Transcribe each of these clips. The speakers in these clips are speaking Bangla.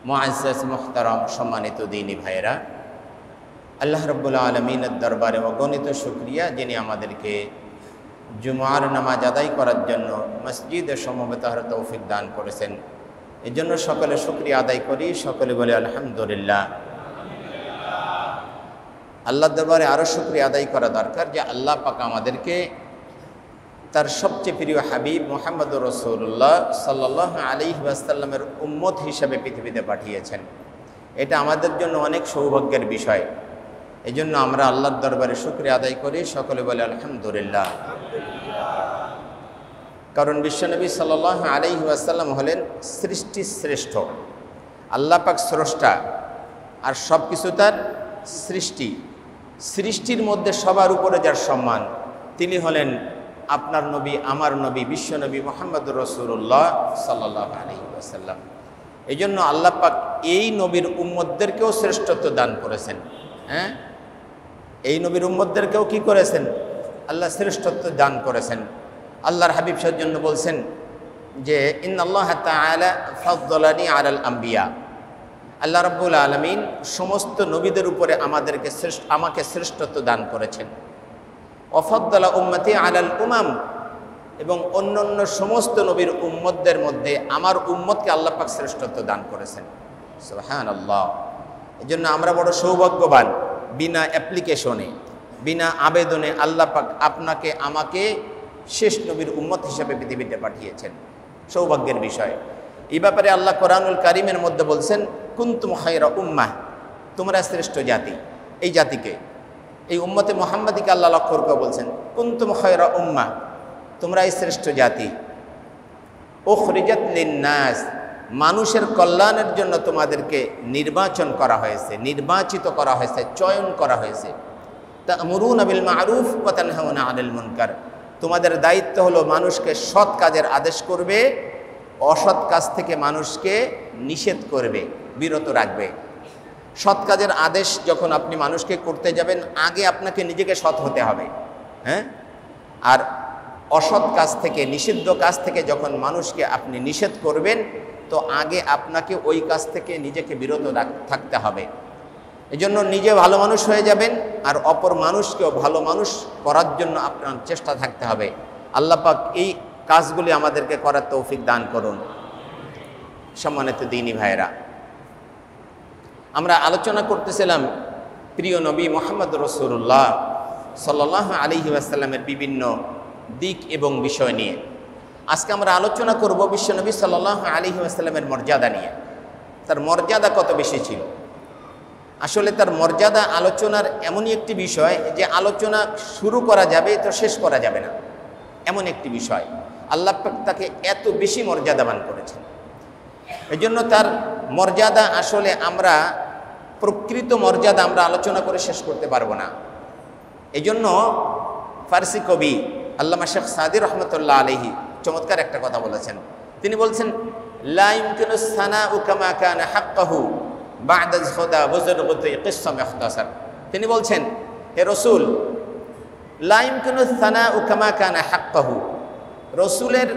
মুআজ্জাজ মুহতারাম সম্মানিত দ্বীনী ভাইয়েরা, আল্লাহ রাব্বুল আলামিনের দরবারে অগণিত শুকরিয়া যিনি আমাদেরকে জুমার নামাজ আদায় করার জন্য মসজিদে সমবেত হওয়ার তৌফিক দান করেছেন। এই জন্য সকলে শুকরিয়া আদায় করি, সকলে বলে আলহামদুলিল্লাহ। আল্লাহর দরবারে আরও শুকরিয়া আদায় করা দরকার যে আল্লাহ পাক আমাদেরকে তার সবচেয়ে প্রিয় হাবিব মুহাম্মদুর রাসূলুল্লাহ সাল্লাল্লাহু আলাইহি ওয়াসাল্লামের উম্মত হিসেবে পৃথিবীতে পাঠিয়েছেন। এটা আমাদের জন্য অনেক সৌভাগ্যের বিষয়। এই জন্য আমরা আল্লাহর দরবারে শুকরিয়া আদায় করি, সকলে বলে আলহামদুলিল্লাহ। কারণ বিশ্বনবী সাল্লাল্লাহু আলাইহি ওয়াসাল্লাম হলেন সৃষ্টির শ্রেষ্ঠ। আল্লাহ পাক স্রষ্টা, আর সব কিছু তার সৃষ্টি। সৃষ্টির মধ্যে সবার উপরে যার সম্মান, তিনি হলেন আপনার নবী, আমার নবী, বিশ্বনবী মুহাম্মদুর রাসূলুল্লাহ সাল্লাল্লাহু আলাইহি ওয়াসাল্লাম। এই জন্য আল্লাহ পাক এই নবীর উম্মতদেরকেও শ্রেষ্ঠত্ব দান করেছেন। হ্যাঁ, এই নবীর উম্মতদেরকেও কি করেছেন? আল্লাহ শ্রেষ্ঠত্ব দান করেছেন। আল্লাহর হাবিব সার জন্য বলছেন যে ইন্নাল্লাহ তাআলা ফাদ্দালানি আলাল আম্বিয়া। আল্লাহ রাব্বুল আলামিন সমস্ত নবীদের উপরে আমাকে শ্রেষ্ঠত্ব দান করেছেন। ওয়াফাদ্দালা উম্মতি আলাল উমাম, এবং অন্যান্য সমস্ত নবীর উম্মতদের মধ্যে আমার উম্মতকে আল্লাহ পাক শ্রেষ্ঠত্ব দান করেছেন। সুবহানাল্লাহ। এই জন্য আমরা বড় সৌভাগ্যবান, বিনা অ্যাপ্লিকেশনে, বিনা আবেদনে আল্লাহ পাক আপনাকে আমাকে শেষ নবীর উম্মত হিসেবে পৃথিবীতে পাঠিয়েছেন। সৌভাগ্যের বিষয়। এই ব্যাপারে আল্লাহ কোরআনুল কারীমের মধ্যে বলছেন কুনতুম খায়রা উম্মাহ, তোমরা শ্রেষ্ঠ জাতি। এই জাতিকে, এই উম্মতে মুহাম্মাদিকে আল্লাহ লক্ষ্য করে বলছেন কুনতুম খায়রা উম্মাহ, তোমরা এই শ্রেষ্ঠ জাতি। উখরিজাত লিন্নাস, মানুষের কল্যাণের জন্য তোমাদেরকে নির্বাচন করা হয়েছে, নির্বাচিত করা হয়েছে, চয়ন করা হয়েছে। তা'মুরুনা বিল মা'রুফ ওয়া তানহাউনা আনিল মুনকার, তোমাদের দায়িত্ব হলো মানুষকে সৎ কাজের আদেশ করবে, অসৎ কাজ থেকে মানুষকে নিষেধ করবে, বিরত রাখবে। সৎ কাজের আদেশ যখন আপনি মানুষকে করতে যাবেন, আগে আপনাকে নিজেকে সৎ হতে হবে। হ্যাঁ, আর অসৎ কাজ থেকে, নিষিদ্ধ কাজ থেকে যখন মানুষকে আপনি নিষেধ করবেন, তো আগে আপনাকে ওই কাজ থেকে নিজেকে বিরত থাকতে হবে। এজন্য নিজে ভালো মানুষ হয়ে যাবেন, আর অপর মানুষকেও ভালো মানুষ করার জন্য আপনার চেষ্টা থাকতে হবে। আল্লাহ পাক এই কাজগুলি আমাদেরকে করার তৌফিক দান করুন। সম্মানিত দ্বীনী ভাইয়েরা, আমরা আলোচনা করতেছিলাম প্রিয় নবী মুহাম্মদুর রাসূলুল্লাহ সাল্লাল্লাহু আলাইহি ওয়াসাল্লামের বিভিন্ন দিক এবং বিষয় নিয়ে। আজকে আমরা আলোচনা করব বিশ্বনবী সাল্লাল্লাহু আলাইহি ওয়াসাল্লামের মর্যাদা নিয়ে। তার মর্যাদা কত বেশি ছিল। আসলে তার মর্যাদা আলোচনার এমনই একটি বিষয় যে আলোচনা শুরু করা যাবে তো শেষ করা যাবে না, এমন একটি বিষয়। আল্লাহ পাক তাকে এত বেশি মর্যাদাবান করেছেন। এই জন্য তার মর্যাদা আসলে আমরা প্রকৃত মর্যাদা আমরা আলোচনা করে শেষ করতে পারবো না। এই জন্য ফার্সি কবি আল্লামা শেখ সাদি রহমতুল্লাহ আলাইহি চমৎকার একটা কথা বলেছেন। তিনি বলছেন লা ইমকিনু সানাউ কামা কানা হাক্কাহু বা'দা যুদা বুজুরগতি কিসসা মুখতাসার। তিনি বলছেন, হে রাসূল, লা ইমকিনু সানাউ কামা কানা হাক্কাহু, রাসূলের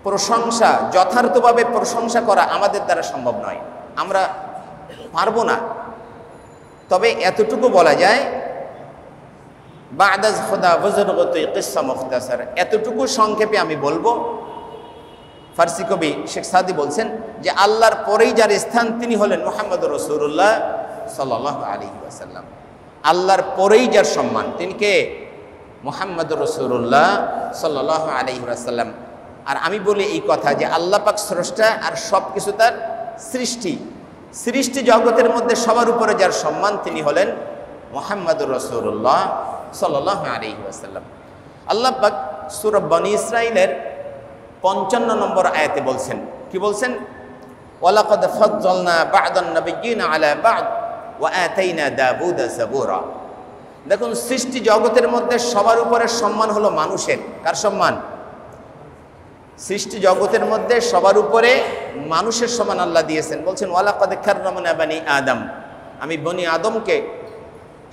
প্রশংসা, যথার্থভাবে প্রশংসা করা আমাদের দ্বারা সম্ভব নয়, আমরা পারবো না। তবে এতটুকু বলা যায় বা'দা যুদা বুজুরগতি কিসসা মুখতাসার, এতটুকু সংক্ষেপে আমি বলবো। ফার্সি কবি শেখ সাদি বলছেন যে আল্লাহর পরেই যার স্থান তিনি হলেন মুহাম্মদুর রাসূলুল্লাহ সাল্লাল্লাহু আলাইহি ওয়াসাল্লাম। আল্লাহর পরেই যার সম্মান, তিনি কে? মুহাম্মদুর রাসূলুল্লাহ সাল্লাল্লাহু আলাইহি ওয়াসাল্লাম। আর আমি বলি এই কথা যে আল্লাহ পাক স্রষ্টা, আর সব কিছু তার সৃষ্টি। সৃষ্টি জগতের মধ্যে সবার উপরে যার সম্মান, তিনি হলেন মুহাম্মদুর রাসূলুল্লাহ সাল্লাল্লাহু আলাইহি ওয়াসাল্লাম। আল্লাহ পাক সূরা বনী ইসরাঈলের 55 নম্বর আয়াতে বলছেন, কি বলছেন? ওয়ালাকাদ ফাজ্জালনা বা'দান নাবিয়্যিনা আলা বা'দ ওয়া আতাইনা দাউদা যাবুরা। দেখুন, সৃষ্টি জগতের মধ্যে সবার উপরে সম্মান হলো মানুষের। কার সম্মান? সৃষ্টি জগতের মধ্যে সবার উপরে মানুষের সম্মান আল্লাহ দিয়েছেন। বলছেন ওয়ালাকাদ কাররামনা বানি আদম, আমি বনি আদমকে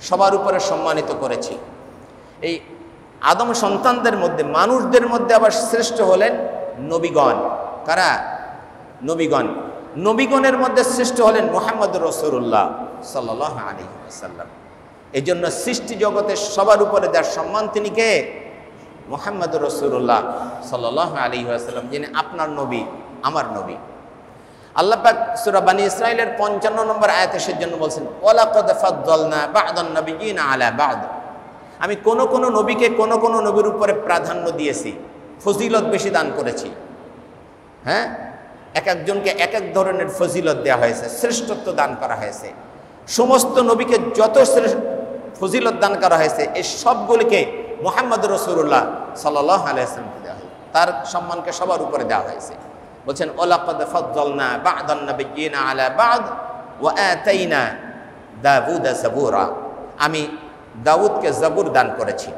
সবার উপরে সম্মানিত করেছি। এই আদম সন্তানদের মধ্যে, মানুষদের মধ্যে আবার শ্রেষ্ঠ হলেন নবীগণ। কারা? নবীগণ। নবীগণের মধ্যে শ্রেষ্ঠ হলেন মুহাম্মদুর রাসূলুল্লাহ সাল্লাল্লাহু আলাইহি ওয়াসাল্লাম। এই জন্য সৃষ্টি জগতের সবার উপরে যার সম্মান তিনি কে? মুহাম্মদুর রাসূলুল্লাহ সাল্লাল্লাহু আলাইহি ওয়াসাল্লাম, যিনি আপনার নবী, আমার নবী। আল্লাহ পাক সূরা বনী ইসরাঈলের 55 নম্বর আয়াতে সেজন্য বলছেন, ওয়ালাকাদ ফাদ্দালনা বা'দান নাবিয়্যিনা আলা বা'দ। আমি কোন কোন নবীকে কোন কোন নবীর উপরে প্রাধান্য দিয়েছি, ফজিলত বেশি দান করেছি। হ্যাঁ, এক একজনকে এক এক ধরনের ফজিলত দেওয়া হয়েছে, শ্রেষ্ঠত্ব দান করা হয়েছে। সমস্ত নবীকে যত ফজিলত দান করা হয়েছে এই সবগুলিকে মুহাম্মদুর রাসূলুল্লাহ সাল্লাল্লাহু আলাইহি ওয়াসাল্লামকে দেওয়া হয়েছে, তার সম্মানকে সবার উপরে দেওয়া হয়েছে। বলছেন ওয়ালাকাদ ফাদ্দালনা বা'দান নাবিয়্যিনা আলা বা'দ ওয়া আতাইনা দাউদা যাবুরা। আমি দাউদকে জাবুর দান করেছি।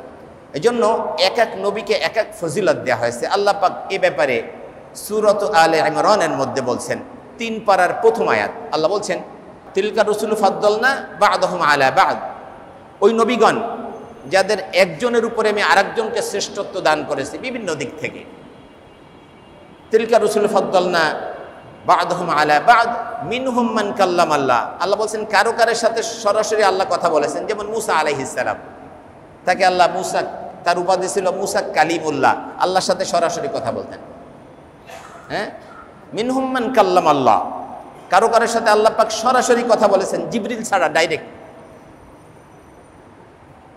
এজন্য এক এক নবীকে এক এক ফজিলত দেওয়া হয়েছে। আল্লাহ পাক এই ব্যাপারে সূরাত আলে ইমরানের মধ্যে বলছেন, 3 পারার প্রথম আয়াত, আল্লাহ বলছেন তিলকা রুসুল ফাদ্দালনা বা'দাহুম আলা বা'দ। ওই নবীগণ যাদের একজনের উপরে আমি আরেকজনকে শ্রেষ্ঠত্ব দান করেছি বিভিন্ন দিক থেকে। তিলকা রুসুল ফাদ্দালনা বা'দাহুম আলা বা'দ মিনহুম মান কাল্লামাল্লাহ। আল্লাহ বলছেন কারো কারোর সাথে সরাসরি আল্লাহ কথা বলেছেন, যেমন মুসা আলাইহিস সালাম, তাকে আল্লাহ মুসা, তার উপাধি ছিল মুসা কালিমুল্লাহ, আল্লাহর সাথে সরাসরি কথা বলতেন। হ্যাঁ, মিনহুম মান কাল্লামাল্লাহ, কারো কারোর সাথে আল্লাহ পাক সরাসরি কথা বলেছেন, জিবরিল ছাড়া ডাইরেক্ট।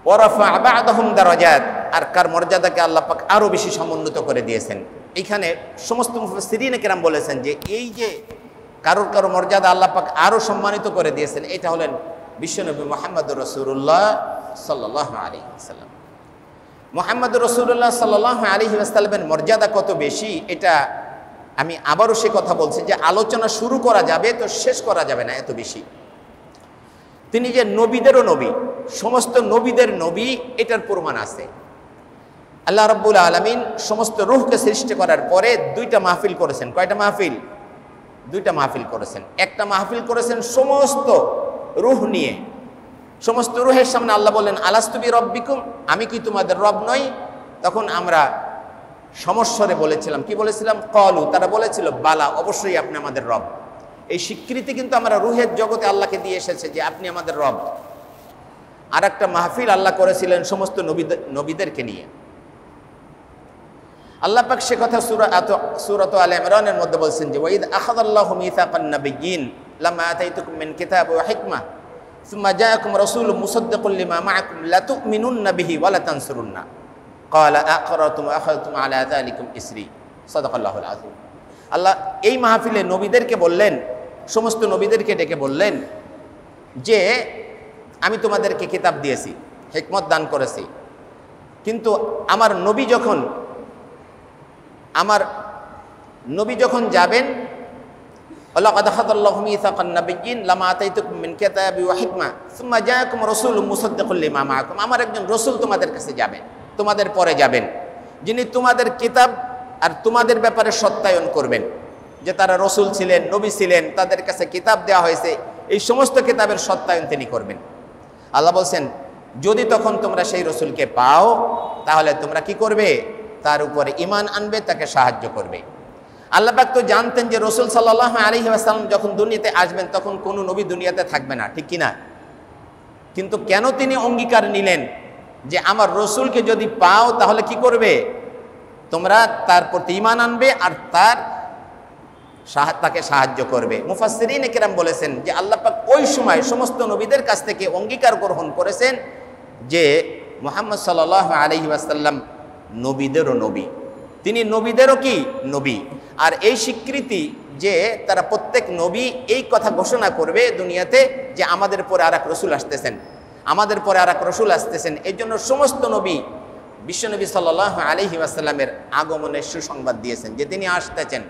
ওয়ারাফা বা'দাহুম দারাজাত, আর কার মর্যাদাকে আল্লাহ পাক আরো বেশি সমুন্নত করে দিয়েছেন। এখানে সমস্ত মুফাসসিরিনে কেরাম বলেছেন যে এই যে কারোর কারো মর্যাদা আল্লাহ পাক আরো সম্মানিত করে দিয়েছেন, এটা হলেন বিশ্বনবী মুহাম্মদুর রাসূলুল্লাহ সাল্লাল্লাহু আলাইহি ওয়াসাল্লাম। মুহাম্মদুর রাসূলুল্লাহ সাল্লাল্লাহু আলাইহি ওয়াসাল্লামের মর্যাদা কত বেশি, এটা আমি আবারও সে কথা বলছি যে আলোচনা শুরু করা যাবে তো শেষ করা যাবে না, এত বেশি। তিনি যে নবীদেরও নবী, সমস্ত নবীদের নবী, এটার প্রমাণ আছে। আল্লাহ রাব্বুল আলামিন সমস্ত রূহকে সৃষ্টি করার পরে 2টা মাহফিল করেছেন। কয়টা মাহফিল? 2টা মাহফিল করেছেন। একটা মাহফিল করেছেন সমস্ত রূহ নিয়ে। সমস্ত রূহের সামনে আল্লাহ বললেন আলাস্তু বিরব্বিকুম, আমি কি তোমাদের রব নই? তখন আমরা সমস্বরে বলেছিলাম, কি বলেছিলাম? ক্বালু, তারা বলেছিল বালা, অবশ্যই আপনি আমাদের রব। এই স্বীকৃতি কিন্তু আমরা রূহের জগতে আল্লাহকে দিয়ে এসেছে যে আপনি আমাদের রব। আর একটা মাহফিল আল্লাহ করেছিলেন সমস্ত নবীদেরকে নিয়ে। আল্লাহ পাক সে কথা সূরাত আলে ইমরানের মধ্যে বলছেন যে ওয়াইদ আখাযাল্লাহু মিসাকান নাবিয়্যিন লামা আতাইতুকুম মিন কিতাবি ওয়া হিকমাহ সুম্মা জাআকুম রাসূলুম মুসাদ্দিকুল লিমা মাআকুম লাতু'মিনুন্না বিহি ওয়া লাতানসুরুন্না ক্বালা আ'আকরারতুম ওয়া আখাযতুম আলা যালিকুম ইসরি। সাদাকাল্লাহুল আযীম। আল্লাহ এই মাহফিলে নবীদেরকে বললেন, সমস্ত নবীদেরকে ডেকে বললেন যে আমি তোমাদেরকে কিতাব দিয়েছি, হিকমত দান করেছি, কিন্তু আমার নবী যখন যাবেন, ওয়ালাকাদ আখাযাল্লাহু মিসাকান নাবিয়্যিন লামা আতাইতুকুম মিন কিতাবি ওয়া হিকমাহ সুম্মা জাআকুম রাসূলুম মুসাদ্দিকুল লিমা মাআকুম। আমার একজন রাসূল তোমাদের কাছে যাবেন, তোমাদের পরে যাবেন, যিনি তোমাদের কিতাব আর তোমাদের ব্যাপারে সত্যায়ন করবেন যে তারা রাসূল ছিলেন, নবী ছিলেন, তাদের কাছে কিতাব দেওয়া হয়েছে, এই সমস্ত কিতাবের সত্যায়ন তিনি করবেন। আল্লাহ বলছেন যদি তখন তোমরা সেই রাসূলকে পাও তাহলে তোমরা কি করবে? তার উপরে ঈমান আনবে, তাকে সাহায্য করবে। আল্লাহ পাক তো জানতেন যে রাসূল সাল্লাল্লাহু আলাইহি ওয়াসাল্লাম যখন দুনিয়াতে আসবেন তখন কোনো নবী দুনিয়াতে থাকবে না, ঠিক কিনা? কিন্তু কেন তিনি অঙ্গীকার নিলেন যে আমার রাসূলকে যদি পাও তাহলে কি করবে? তোমরা তার প্রতি ঈমান আনবে আর তাকে সাহায্য করবে। মুফাসসিরিনে কেরাম বলেছেন যে আল্লাহ পাক ওই সময় সমস্ত নবীদের কাছ থেকে অঙ্গীকার গ্রহণ করেছেন যে মুহাম্মদ সাল্লাল্লাহু আলাইহি ওয়াসাল্লাম নবীদেরও নবী, তিনি নবীদেরও কি নবী। আর এই স্বীকৃতি যে তারা প্রত্যেক নবী এই কথা ঘোষণা করবে দুনিয়াতে যে আমাদের পরে আর এক রসুল আসতেছেন, আমাদের পরে আর এক রসুল আসতেছেন। এই জন্য সমস্ত নবী বিশ্বনবী সাল্লাল্লাহু আলাইহি ওয়াসাল্লামের আগমনের সুসংবাদ দিয়েছেন যে তিনি আসতেছেন।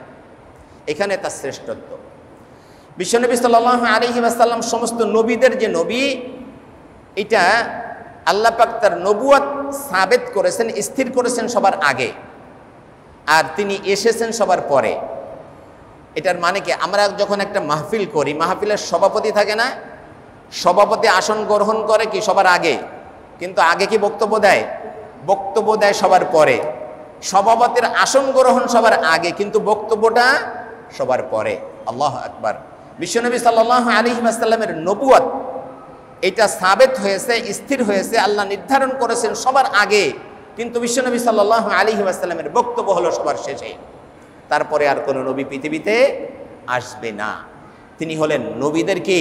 এখানে তার শ্রেষ্ঠত্ব। বিশ্বনবী সাল্লাল্লাহু আলাইহি ওয়াসাল্লাম সমস্ত নবীদের যে নবী, এটা আল্লাহ পাক তার নবুয়ত সাবেত করেছেন, স্থির করেছেন সবার আগে, আর তিনি এসেছেন সবার পরে। এটার মানে কি? আমরা যখন একটা মাহফিল করি, মাহফিলের সভাপতি থাকে না, সভাপতি আসন গ্রহণ করে কি সবার আগে, কিন্তু আগে কি বক্তব্য দেয়? বক্তব্য দেয় সবার পরে। সভাপতির আসন গ্রহণ সবার আগে, কিন্তু বক্তব্যটা সবার পরে। আল্লাহু আকবার। বিশ্বনবী সাল্লাল্লাহু আলাইহি ওয়াসাল্লামের নবুয়ত এটা সাবেত হয়েছে, স্থির হয়েছে, আল্লাহ নির্ধারণ করেছেন সবার আগে, কিন্তু বিশ্বনবী সাল্লাল্লাহু আলাইহি ওয়াসাল্লামের বক্তব্য হলো সবার শেষে। তারপরে আর কোনো নবী পৃথিবীতে আসবে না। তিনি হলেন নবীদের কি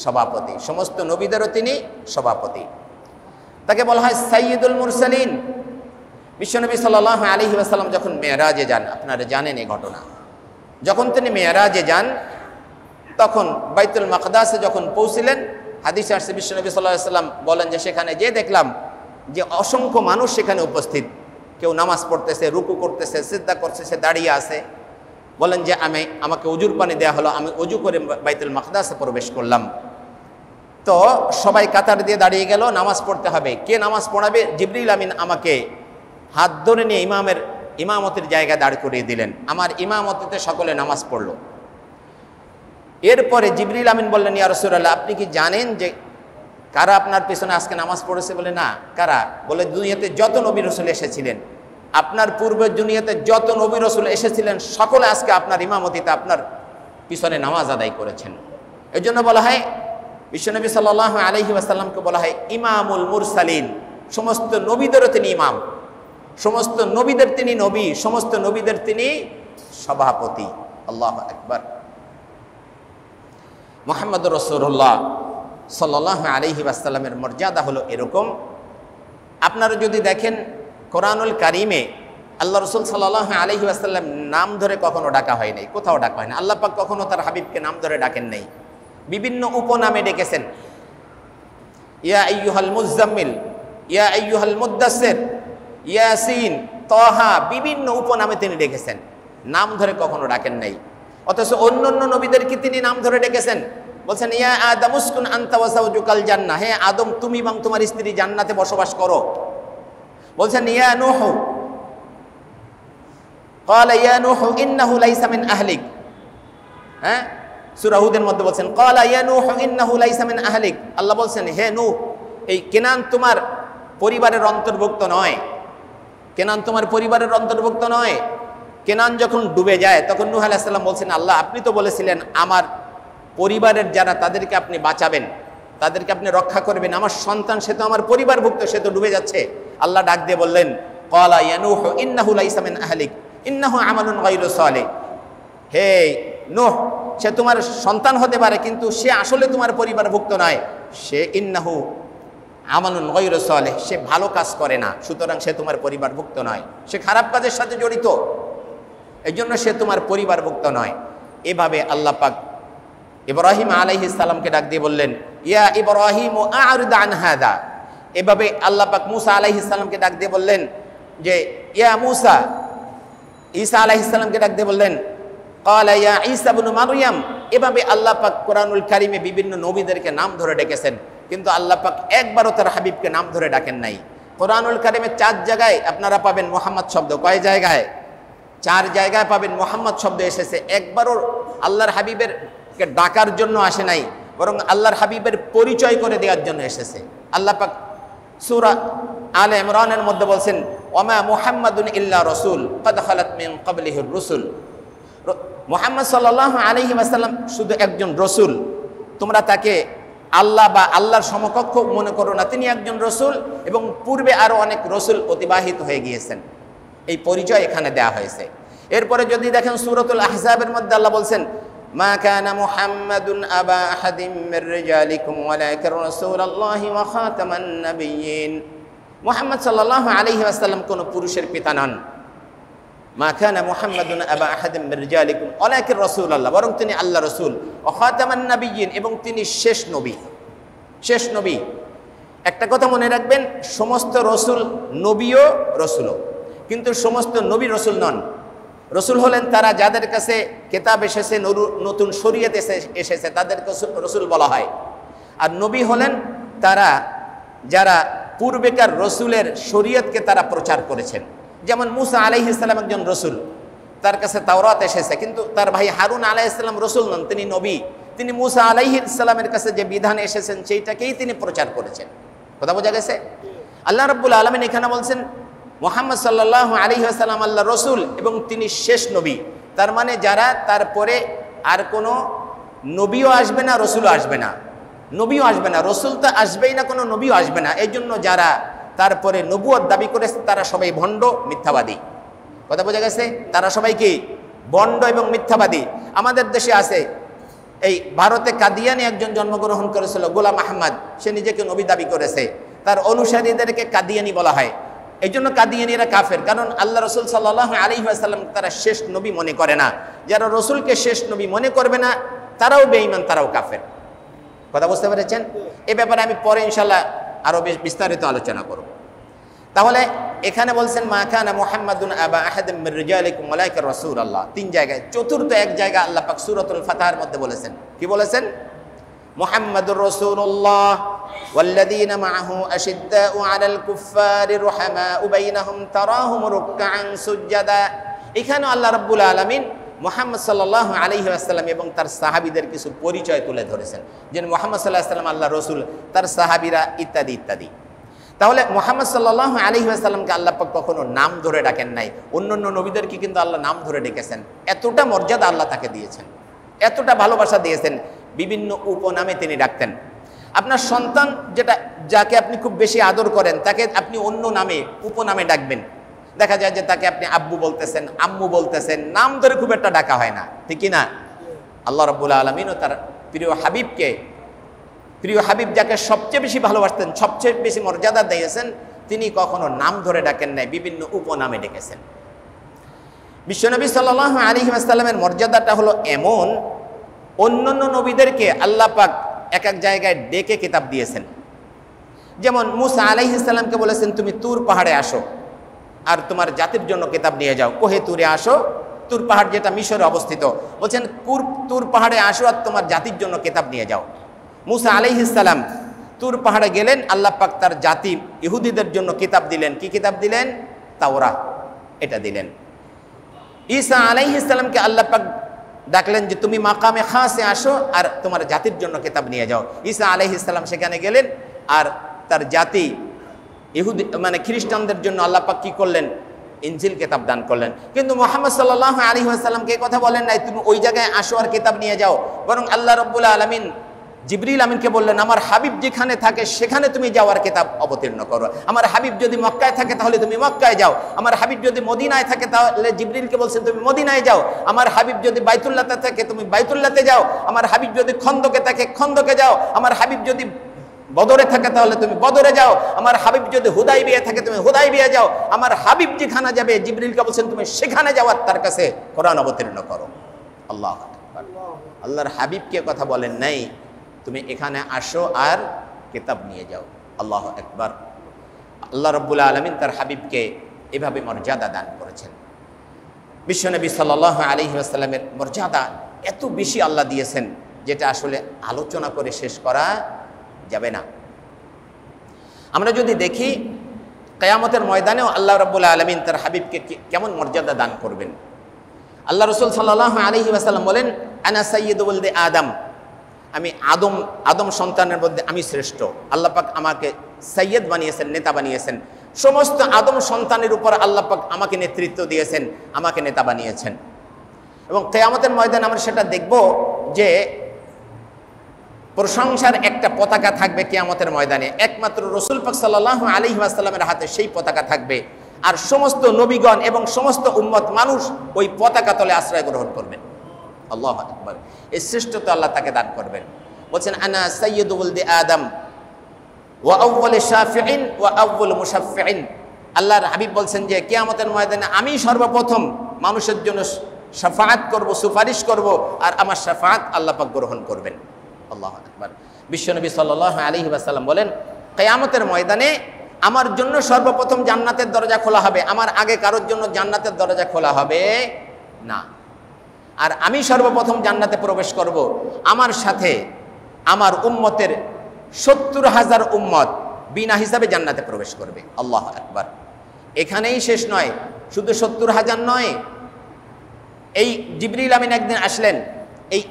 সভাপতি, সমস্ত নবীদেরও তিনি সভাপতি। তাকে বলা হয় সাইয়্যিদুল মুরসালিন। বিশ্বনবী সাল্লাল্লাহু আলাইহি ওয়াসাল্লাম যখন মেরাজে যান, আপনারা জানেন এই ঘটনা, যখন তিনি মেরাজে যান তখন বাইতুল মাকদাসে যখন পৌঁছিলেন, হাদিসে আসছে বিশ্বনবী সাল্লাল্লাহু আলাইহি ওয়াসাল্লাম বলেন যে সেখানে যে দেখলাম যে অসংখ্য মানুষ সেখানে উপস্থিত, কেউ নামাজ পড়তেছে, রুকু করতেছে, সিজদা করতেছে, দাঁড়িয়ে আছে। বলেন যে আমাকে উজুর পানি দেওয়া হলো, আমি উজু করে বাইতুল মাকদাসে প্রবেশ করলাম। তো সবাই কাতার দিয়ে দাঁড়িয়ে গেল, নামাজ পড়তে হবে। কে নামাজ পড়াবে? জিবরিল আমিন আমাকে হাত ধরে নিয়ে ইমামতের জায়গায় দাঁড় করিয়ে দিলেন। আমার ইমামতিতে সকলে নামাজ পড়ল। এরপরে জিবরিল আমিন বললেন, ইয়া রাসূলুল্লাহ, আপনি কি জানেন যে কারা আপনার পেছনে আজকে নামাজ পড়েছে? বলে না। কারা? বলে দুনিয়াতে যত নবী রাসূল এসেছিলেন, আপনার পূর্বের দুনিয়াতে যত নবী রাসূল এসেছিলেন সকলে আজকে আপনার ইমামতিতে আপনার পিছনে নামাজ আদায় করেছেন। এই জন্য বলা হয় বিশ্বনবী সাল্লাল্লাহু আলাইহি ওয়াসাল্লামকে বলা হয় ইমামুল মুরসালিন। সমস্ত নবীদেরও তিনি ইমাম, সমস্ত নবীদের তিনি নবী, সমস্ত নবীদের তিনি সভাপতি। আল্লাহু আকবার। মুহাম্মদুর রাসূলুল্লাহ সাল্লাল্লাহু আলাইহি ওয়াসাল্লামের মর্যাদা হলো এরকম। আপনারা যদি দেখেন কোরআনুল কারিমে আল্লাহ রাসূল সাল্লাল্লাহু আলাইহি ওয়াসাল্লাম নাম ধরে কখনো ডাকা হয় নাই, কোথাও ডাকা হয় না। আল্লাহ পাক কখনো তার হাবিবকে নাম ধরে ডাকেন নাই, বিভিন্ন উপনামে ডেকেছেন। ইয়া আইয়ুহাল মুযাম্মিল, ইয়া আইয়ুহাল মুদ্দাসসির, ইয়াসিন, তাহা, বিভিন্ন উপনামে তিনি ডেকেছেন, নাম ধরে কখনো ডাকেন নাই। অথচ অন্যান্য নবীদেরকে তিনি নাম ধরে ডেকেছেন। বলছেন ইয়া আদম উসকুন আনতা ওয়া যাওজুকাল জান্নাহ, হে আদম তুমি এবং তোমার স্ত্রী জান্নাতে বসবাস করো। বলছেন ইয়া নূহ, ক্বালা ইয়া নূহ ইন্নাহু লাইসা মিন আহলিক। হ্যাঁ, সূরা হুদের মধ্যে বলছেন ক্বালা ইয়া নূহ ইন্নাহু লাইসা মিন আহলিক। আল্লাহ বলছেন হে নূহ, এই কেনান তোমার পরিবারের অন্তর্ভুক্ত নয়, কেনান তোমার পরিবারের অন্তর্ভুক্ত নয়। কেনান যখন ডুবে যায় তখন নূহ আলাইহিস সালাম বলছেন আল্লাহ আপনি তো বলেছিলেন আমার পরিবারের যারা তাদেরকে আপনি বাঁচাবেন, তাদেরকে আপনি রক্ষা করবেন, আমার সন্তান সে তো আমার পরিবারভুক্ত, সে তো ডুবে যাচ্ছে। আল্লাহ ডাক দিয়ে বললেন ক্বালা ইয়া নূহ ইন্নাহু লাইসা মিন আহলিক ইন্নাহু আমালুন গায়রু সালিহ। হে নূহ, সে তোমার সন্তান হতে পারে কিন্তু সে আসলে তোমার পরিবারভুক্ত নয়, সে ইন্নাহু আমালুন গায়রু সালিহ, সে ভালো কাজ করে না, সুতরাং সে তোমার পরিবারভুক্ত নয়, সে খারাপ কাজের সাথে জড়িত, এই জন্য সে তোমার পরিবারভুক্ত নয়। এভাবে আল্লাহ পাক ইব্রাহিম আলাইহিস সালামকে ডাক দিয়ে বললেন ইয়া ইব্রাহিম আ'রিদ আন হাদা। এভাবে আল্লাহ পাক মুসা আলাইহিস সালামকে ডাক দিয়ে বললেন যে ইয়া মুসা, ঈসা আলাইহিস সালামকে ডাক দিয়ে বললেন ক্বালা ইয়া ঈসা ইবনে মারইয়াম। এভাবে আল্লাহ পাক কোরআনুল কারিমে বিভিন্ন নবীদেরকে নাম ধরে ডেকেছেন, কিন্তু আল্লাহ পাক একবারও তার হাবিবকে নাম ধরে ডাকেন নাই। কোরআনুল কারিমে 4 জায়গায় আপনারা পাবেন মুহাম্মদ শব্দ। কয় জায়গায়? 4 জায়গায় পাবেন মুহাম্মদ শব্দ এসেছে। একবারও আল্লাহর হাবিবের ডাকার জন্য আসে নাই, বরং আল্লাহর হাবিবের পরিচয় করে দেওয়ার জন্য এসেছে। আল্লাহ পাক সূরা আলে ইমরানের মধ্যে বলছেন ওয়ামা মুহাম্মাদুন ইল্লা রাসূল ক্বাদ খালাত মিন ক্বাবলিহির রাসূল। মুহাম্মদ সাল্লাল্লাহু আলাইহি ওয়াসাল্লাম শুধু একজন রাসূল, তোমরা তাকে আল্লাহ বা আল্লাহর সমকক্ষ মনে করো না, তিনি একজন রাসূল এবং পূর্বে আরো অনেক রাসূল অতিবাহিত হয়ে গিয়েছেন, এই পরিচয় এখানে দেয়া হয়েছে। এরপরে যদি দেখেন সূরাতুল আহজাবের মধ্যে আল্লাহ বলছেন মা কানা মুহাম্মাদুন আবা আহাদিম মির রিজালিকুম ওয়ালাকিন রাসূলুল্লাহি ওয়া খাতামান নাবিয়্যিন। মুহাম্মদ সাল্লাল্লাহু আলাইহি ওয়াসাল্লাম কোন পুরুষের পিতা নন। মা কানা মুহাম্মাদুন আবা আহাদিম মির রিজালিকুম ওয়ালাকিন রাসূলুল্লাহ, বরং তিনি আল্লাহর রাসূল, ওয়া খাতামান নাবিয়্যিন, এবং তিনি শেষ নবী। শেষ নবী। একটা কথা মনে রাখবেন, সমস্ত রাসূল নবীও রাসূলও, কিন্তু সমস্ত নবী রাসূল নন। রসুল হলেন তারা যাদের কাছে কিতাব এসেছে, নতুন শরীয়ত এসেছে, তাদেরকে রসুল বলা হয়। আর নবী হলেন তারা যারা পূর্বেকার রসুলের শরীয়তকে তারা প্রচার করেছেন। যেমন মুসা আলাইহিস সালাম একজন রসুল, তার কাছে তাওরাত এসেছে, কিন্তু তার ভাই হারুন আলাইহিস সালাম রসুল নন, তিনি নবী। তিনি মুসা আলাইহিস সালামের কাছে যে বিধান এসেছেন সেইটাকেই তিনি প্রচার করেছেন। কথা বোঝা গেছে? আল্লাহ রাব্বুল আলামিন এখানে বলছেন মুহাম্মদ সাল্লাল্লাহু আলাইহি ওয়াসাল্লাম আল্লাহর রাসূল এবং তিনি শেষ নবী। তার মানে যারা তারপরে আর কোনো নবীও আসবে না, রসুলও আসবে না, নবীও আসবে না, রসুল তো আসবেই না, কোনো নবীও আসবে না। এই জন্য যারা তারপরে নবুয়ত দাবি করেছে তারা সবাই ভণ্ড, মিথ্যাবাদী। কথা বোঝা গেছে? তারা সবাই কি ভণ্ড এবং মিথ্যাবাদী। আমাদের দেশে আছে, এই ভারতে কাদিয়ানি একজন জন্মগ্রহণ করেছিল, গোলাম আহমদ, সে নিজেকে নবী দাবি করেছে, তার অনুসারীদেরকে কাদিয়ানি বলা হয়। এই জন্য কাদিয়ানিরা কাফের, কারণ আল্লাহ রসুল সাল্লাল্লাহু আলাইহি ওয়াসাল্লাম তারা শেষ নবী মনে করে না। যারা রসুলকে শেষ নবী মনে করবে না তারাও বেঈমান, তারাও কাফের। কথা বুঝতে পেরেছেন? এ ব্যাপারে আমি পরে ইনশাল্লাহ আরো বেশ বিস্তারিত আলোচনা করব। তাহলে এখানে বলছেন মা কানা মুহাম্মাদুন আবা আহাদিম মির রিজালিকুম ওয়ালাকিন রাসূলুল্লাহ, তিন জায়গায়। চতুর্থ এক জায়গা আল্লাহ পাক সূরাতুল ফাতহার মধ্যে বলেছেন, কি বলেছেন? মুহাম্মাদুর রাসূলুল্লাহ ওয়াল্লাযীনা মাআহু আশিদ্দাউ আলাল কুফফারি রুহামাউ বাইনাহুম তারাহুম রুকআন সুজদা। এখানে আল্লাহ রাব্বুল আলামিন মুহাম্মদ সাল্লাল্লাহু আলাইহি ওয়াসাল্লাম এবং তার সাহাবীদের কিছু পরিচয় তুলে ধরেছেন, যে মুহাম্মদ সাল্লাল্লাহু আলাইহি ওয়াসাল্লাম আল্লাহ রসুল, তার সাহাবীরা ইত্যাদি ইত্যাদি। তাহলে মুহাম্মদ সাল্লাল্লাহু আলাইহি ওয়াসাল্লামকে আল্লাহ পাক কখনো নাম ধরে ডাকেন নাই। অন্যান্য নবীদেরকে কিন্তু আল্লাহ নাম ধরে ডেকেছেন। এতটা মর্যাদা আল্লাহ তাকে দিয়েছেন, এতটা ভালোবাসা দিয়েছেন, বিভিন্ন উপনামে তিনি ডাকতেন। আপনার সন্তান যাকে আপনি খুব বেশি আদর করেন তাকে আপনি অন্য নামে, উপনামে ডাকবেন। দেখা যায় যে তাকে আপনি আব্বু বলতেছেন, আম্মু বলতেছেন, নাম ধরে খুব একটা ডাকা হয় না, ঠিক কি না? আল্লাহ রাব্বুল আলামিনও তার প্রিয় হাবিবকে, প্রিয় হাবিব যাকে সবচেয়ে বেশি ভালোবাসতেন, সবচেয়ে বেশি মর্যাদা দিয়েছেন, তিনি কখনো নাম ধরে ডাকেন নাই, বিভিন্ন উপনামে ডেকেছেন। বিশ্বনবী সাল্লাল্লাহু আলাইহি ওয়াসাল্লামের মর্যাদাটা হলো এমন, অন্যান্য নবীদেরকে আল্লাহ পাক এক এক জায়গায় ডেকে কিতাব দিয়েছেন। যেমন মূসা আলাইহিস সালামকে বলেছেন তুমি তুর পাহাড়ে আসো আর তোমার জাতির জন্য কিতাব নিয়ে যাও। কোহে তুরে আসো, তুর পাহাড় যেটা মিশরে অবস্থিত, বলছেন তুর পাহাড়ে আসো আর তোমার জাতির জন্য কিতাব নিয়ে যাও। মূসা আলাইহিস সালাম তুর পাহাড়ে গেলেন, আল্লাহ পাক তার জাতি ইহুদিদের জন্য কিতাব দিলেন। কি কিতাব দিলেন? তাওরাত, এটা দিলেন। ঈসা আলাইহিস সালামকে আল্লাহ পাক ডাকলেন যে তুমি মাকামে খাসে আসো আর তোমার জাতির জন্য কিতাব নিয়ে যাও। ঈসা আলাইহিস সালাম সেখানে গেলেন আর তার জাতি ইহুদি মানে খ্রিস্টানদের জন্য আল্লাহ পাক কি করলেন? ইনজিল কিতাব দান করলেন। কিন্তু মুহাম্মদ সাল্লাল্লাহু আলাইহি ওয়াসাল্লামকে এই কথা বলেন নাই তুমি ওই জায়গায় আসো আর কিতাব নিয়ে যাও, বরং আল্লাহ রাব্বুল আলামিন জিবরিল আমিনকে বললেন আমার হাবিব যেখানে থাকে সেখানে তুমি যাও আর কিতাব অবতীর্ণ করো। আমার হাবিব যদি মক্কায় থাকে তাহলে তুমি মক্কায় যাও, আমার হাবিব যদি মদিনায় থাকে তাহলে জিবরিলকে বলছেন তুমি মদিনায় যাও, আমার হাবিব যদি বাইতুল্লাহতে থাকে তুমি বাইতুল্লাহতে যাও, আমার হাবিব যদি খন্দকে থাকে খন্দকে যাও, আমার হাবিব যদি বদরে থাকে তাহলে তুমি বদরে যাও, আমার হাবিব যদি হুদাইবিয়া থাকে তুমি হুদাইবিয়া যাও। আমার হাবিব যেখানে যাবে জিবরিলকে বলছেন তুমি সেখানে যাওয়ার তার কাছে কোরআন অবতীর্ণ করো। আল্লাহু আকবার। আল্লাহর হাবিবকে কথা বলেন নাই তুমি এখানে আসো আর কিতাব নিয়ে যাও। আল্লাহু আকবার। আল্লাহ রাব্বুল আলামিন তার হাবিবকে এভাবে মর্যাদা দান করেছেন। বিশ্বনবী সাল্লাল্লাহু আলাইহি ওয়াসাল্লামের মর্যাদা এত বেশি আল্লাহ দিয়েছেন যেটা আসলে আলোচনা করে শেষ করা যাবে না। আমরা যদি দেখি কিয়ামতের ময়দানেও আল্লাহ রাব্বুল আলামিন তার হাবিবকে কেমন মর্যাদা দান করবেন। আল্লাহ রাসূল সাল্লাল্লাহু আলাইহি ওয়াসাল্লাম বলেন আনা সাইয়্যিদু ওয়ালদি আদম, আমি আদম সন্তানের মধ্যে আমি শ্রেষ্ঠ। আল্লাহ পাক আমাকে সাইয়্যিদ বানিয়েছেন, নেতা বানিয়েছেন। সমস্ত আদম সন্তানের উপর আল্লাহ পাক আমাকে নেতৃত্ব দিয়েছেন, আমাকে নেতা বানিয়েছেন। এবং কিয়ামতের ময়দানে আমরা সেটা দেখব যে প্রশংসার একটা পতাকা থাকবে কিয়ামতের ময়দানে, একমাত্র রাসূল পাক সাল্লাল্লাহু আলাইহি ওয়াসাল্লামের হাতে সেই পতাকা থাকবে। আর সমস্ত নবীগণ এবং সমস্ত উম্মত মানুষ ওই পতাকা তলে আশ্রয় গ্রহণ করবেন। আল্লাহু আকবার। এই শ্রেষ্ঠত্ব আল্লাহ তাকে দান করবেন। বলছেন আনা সাইয়্যিদু ওয়ালদি আদম ওয়া আউয়ালু শাফিঈন ওয়া আউয়ালু মুশাফফিঈন। আল্লাহর হাবিব বলছেন যে কিয়ামতের ময়দানে আমি সর্বপ্রথম মানুষের জন্য শাফাআত করব, সুপারিশ করব, আর আমার শাফাআত আল্লাহ পাক গ্রহণ করবেন। আল্লাহু আকবার। বিশ্বনবী সাল্লাল্লাহু আলাইহি ওয়াসাল্লাম বলেন কিয়ামতের ময়দানে আমার জন্য সর্বপ্রথম জান্নাতের দরজা খোলা হবে, আমার আগে কারোর জন্য জান্নাতের দরজা খোলা হবে না। আর আমি সর্বপ্রথম জান্নাতে প্রবেশ করব, আমার সাথে আমার উম্মতের ৭০,০০০ উম্মত বিনা হিসাবে জান্নাতে প্রবেশ করবে। আল্লাহু আকবার। এখানেই শেষ নয়, শুধু ৭০,০০০ নয়। এই জিবরিল আমিন একদিন আসলেন,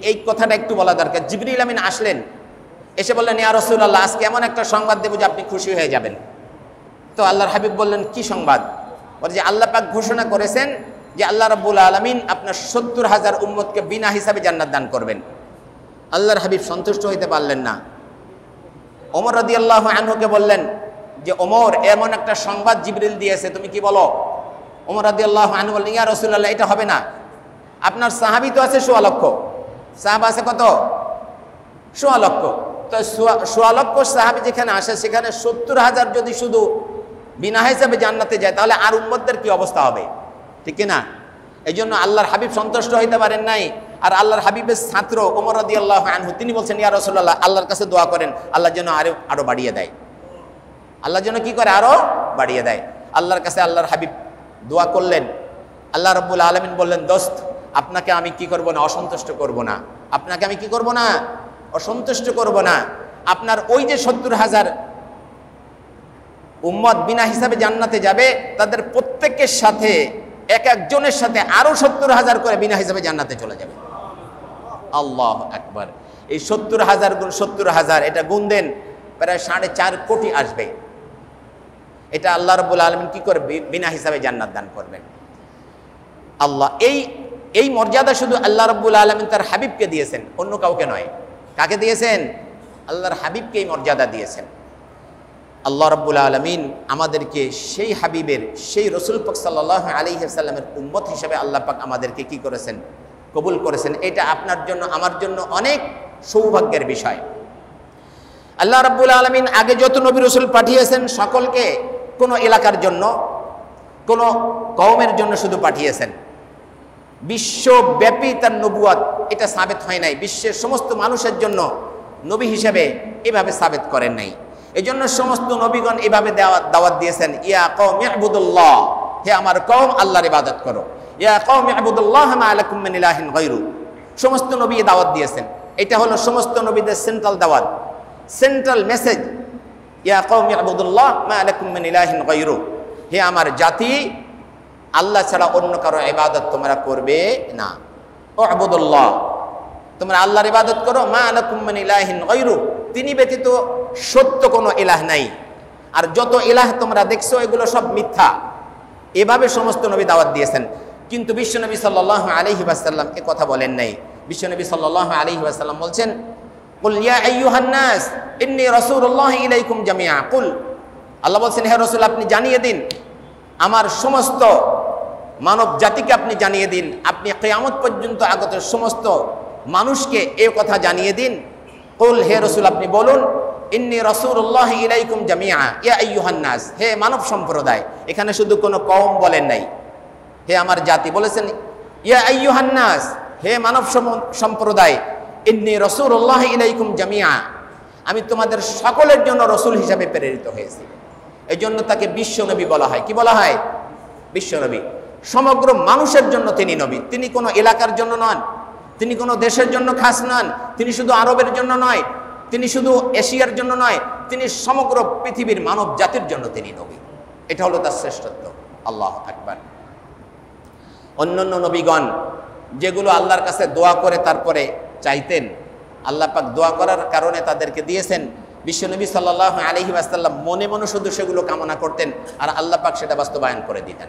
এই কথাটা একটু বলা দরকার। জিবরিল আমিন আসলেন, এসে বললেন ইয়া রাসূলুল্লাহ আজকে এমন একটা সংবাদ দেব যে আপনি খুশি হয়ে যাবেন। তো আল্লাহর হাবিব বললেন কি সংবাদ? বলে যে আল্লাহ পাক ঘোষণা করেছেন যে আল্লাহ রাব্বুল আলামিন আপনার ৭০,০০০ উম্মতকে বিনা হিসাবে জান্নাত দান করবেন। আল্লাহর হাবিব সন্তুষ্ট হইতে পারলেন না। ওমর রাদিয়াল্লাহু আনহুকে বললেন যে ওমর, এমন একটা সংবাদ জিবরিল দিয়েছে, তুমি কি বলো? ওমর রাদিয়াল্লাহু আনহু বললেন, ইয়া রাসূলুল্লাহ, এটা হবে না। আপনার সাহাবী তো আছে ১৬ লক্ষ, সাহাবা আছে কত? ১৬ লক্ষ। তো ১৬ লক্ষ সাহাবী যেখানে আসে, সেখানে ৭০,০০০ যদি শুধু বিনা হিসাবে জান্নাতে যায়, তাহলে আর উম্মতদের কি অবস্থা হবে? ঠিক না? এই জন্য আল্লাহর হাবিব সন্তুষ্ট হইতে পারেন নাই। আর আল্লাহর হাবিবের ছাত্র ওমর রাদিয়াল্লাহু আনহু, তিনি বলছেন, ইয়া রাসূলুল্লাহ, আল্লাহর কাছে দোয়া করেন, আল্লাহ যেন আরো বাড়িয়ে দেয়। আল্লাহ যেন কি করে? আরো বাড়িয়ে দেয়। আল্লাহর কাছে আল্লাহর হাবিব দোয়া করলেন। আল্লাহ রাব্বুল আলামিন বললেন, দোস্ত, আপনাকে আমি কি করব না? অসন্তুষ্ট করব না। আপনাকে আমি কি করব না? অসন্তুষ্ট করব না। আপনার ওই যে ৭০,০০০ উম্মত বিনা হিসাবে জান্নাতে যাবে, তাদের প্রত্যেকের সাথে এক একজনের সাথে আরো ৭০,০০০ করে বিনা হিসাবে জান্নাতে চলে যাবে। আল্লাহু আকবার। এই ৭০,০০০ গুণ ৭০,০০০, এটা গুণ দেন, প্রায় ৪.৫ কোটি আসবে। এটা আল্লাহ রাব্বুল আলামিন কি করে বিনা হিসাবে জান্নাত দান করবেন। আল্লাহ এই মর্যাদা শুধু আল্লাহ রাব্বুল আলামিন তার হাবিবকে দিয়েছেন, অন্য কাউকে নয়। কাকে দিয়েছেন? আল্লাহর হাবিবকে এই মর্যাদা দিয়েছেন। আল্লাহ রাব্বুল আলামিন আমাদেরকে সেই হাবিবের, সেই রাসূল পাক সাল্লাল্লাহু আলাইহি ওয়াসাল্লামের উম্মত হিসেবে আল্লাহ পাক আমাদেরকে কি করেছেন? কবুল করেছেন। এটা আপনার জন্য, আমার জন্য অনেক সৌভাগ্যের বিষয়। আল্লাহ রাব্বুল আলামিন আগে যত নবী রাসূল পাঠিয়েছেন, সকলকে কোনো এলাকার জন্য, কোনো কওমের জন্য শুধু পাঠিয়েছেন। বিশ্বব্যাপী তার নবুয়ত এটা সাবেত হয় নাই। বিশ্বের সমস্ত মানুষের জন্য নবী হিসেবে এভাবে সাবেত করেন নাই। এই জন্য সমস্ত নবীগণ এভাবে দাওয়াত দিয়েছেন, ইয়া কওমি ইবুদুল্লাহ, হে আমার কওম, আল্লাহর ইবাদত করো। ইয়া কওমি ইবুদুল্লাহ মা লাকুম মিন ইলাহিন গায়রু। সমস্ত নবী দাওয়াত দিয়েছেন। এটা হলো সমস্ত নবীদের সেন্ট্রাল দাওয়াত, সেন্ট্রাল মেসেজ। ইয়া কওমি ইবুদুল্লাহ মা লাকুম মিন ইলাহিন গায়রু, হে আমার জাতি, আল্লাহ ছাড়া অন্য কারো ইবাদত তোমরা করবে না। উবুদুল্লাহ, তোমরা আল্লাহর ইবাদত করো। মা লাকুম মিন ইলাহিন গায়রু, তিনি ব্যতীত সত্য কোনো ইলাহ নাই। আর যত ইলাহ তোমরা দেখছো, এগুলো সব মিথ্যা। এভাবে সমস্ত নবী দাওয়াত দিয়েছেন। কিন্তু বিশ্বনবী সাল্লাল্লাহু আলাইহি ওয়াসাল্লাম এ কথা বলেন নাই। বিশ্বনবী সাল্লাল্লাহু আলাইহি ওয়াসাল্লাম বলছেন, কুল ইয়া আইয়ুহান নাস ইন্নী রাসূলুল্লাহি ইলাইকুম জামিআ। কুল, আল্লাহ বলছেন, হে রাসূল, আপনি জানিয়ে দিন, আমার সমস্ত মানব জাতিকে আপনি জানিয়ে দিন, আপনি কিয়ামত পর্যন্ত আগত সমস্ত মানুষকে এই কথা জানিয়ে দিন। কুল, হে রাসূল, আপনি বলুন, ইন্নী রাসূলুল্লাহি ইলাইকুম জামিআ ইয়া আইয়ুহান নাস, হে মানব সম্প্রদায়। এখানে শুধু কোনো কওম বলেন নাই, হে আমার জাতি বলেছেন। ইয়া আইয়ুহান নাস, হে মানব সম্প্রদায়, ইন্নী রাসূলুল্লাহি ইলাইকুম জামিআ, আমি তোমাদের সকলের জন্য রাসূল হিসাবে প্রেরিত হয়েছি। এই জন্য তাকে বিশ্বনবী বলা হয়। কি বলা হয়? বিশ্বনবী। সমগ্র মানুষের জন্য তিনি নবী। তিনি কোনো এলাকার জন্য নন, তিনি কোনো দেশের জন্য খাস নন, তিনি শুধু আরবের জন্য নয়, তিনি শুধু এশিয়ার জন্য নয়, তিনি সমগ্র পৃথিবীর মানব জাতির জন্য তিনি নবী। এটা হলো তার শ্রেষ্ঠত্ব। আল্লাহু আকবার। অন্যান্য নবীগণ যেগুলো আল্লাহর কাছে দোয়া করে তারপরে চাইতেন, আল্লাহ পাক দোয়া করার কারণে তাদেরকে দিয়েছেন। বিশ্বনবী সাল্লাল্লাহু আলাইহি ওয়াসাল্লাম মনে মনে শুধু সেগুলো কামনা করতেন, আর আল্লাহ পাক সেটা বাস্তবায়ন করে দিতেন।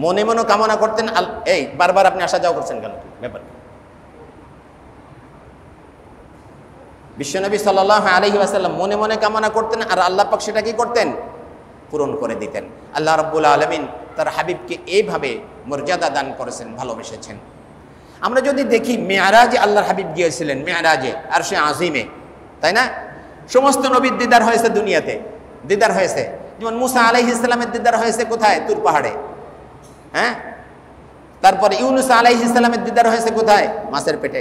মনে মনে কামনা করতেন। এই বারবার আপনি আসা যাওয়া করছেন কেন? ব্যাপার বিশ্বনবী সাল্লাল্লাহু আলাইহি ওয়াসাল্লাম মনে মনে কামনা করতেন, আর আল্লাহ পাক সেটা কি করতেন? পূরণ করে দিতেন। আল্লাহ রাব্বুল আলামিন তার হাবিবকে এইভাবে মর্যাদা দান করেছেন, ভালোবেসেছেন। আমরা যদি দেখি, মেরাজে আল্লাহর হাবিব গিয়েছিলেন, মেরাজে আরশে আজিমে, তাই না? সমস্ত নবীর দিদার হয়েছে দুনিয়াতে, দিদার হয়েছে। যেমন মুসা আলাইহিস সালামের দিদার হয়েছে কোথায়? তুর পাহাড়ে। হ্যাঁ, তারপরে ইউনুস আলাইহিস সালামের দিদার হয়েছে কোথায়? মাছের পেটে।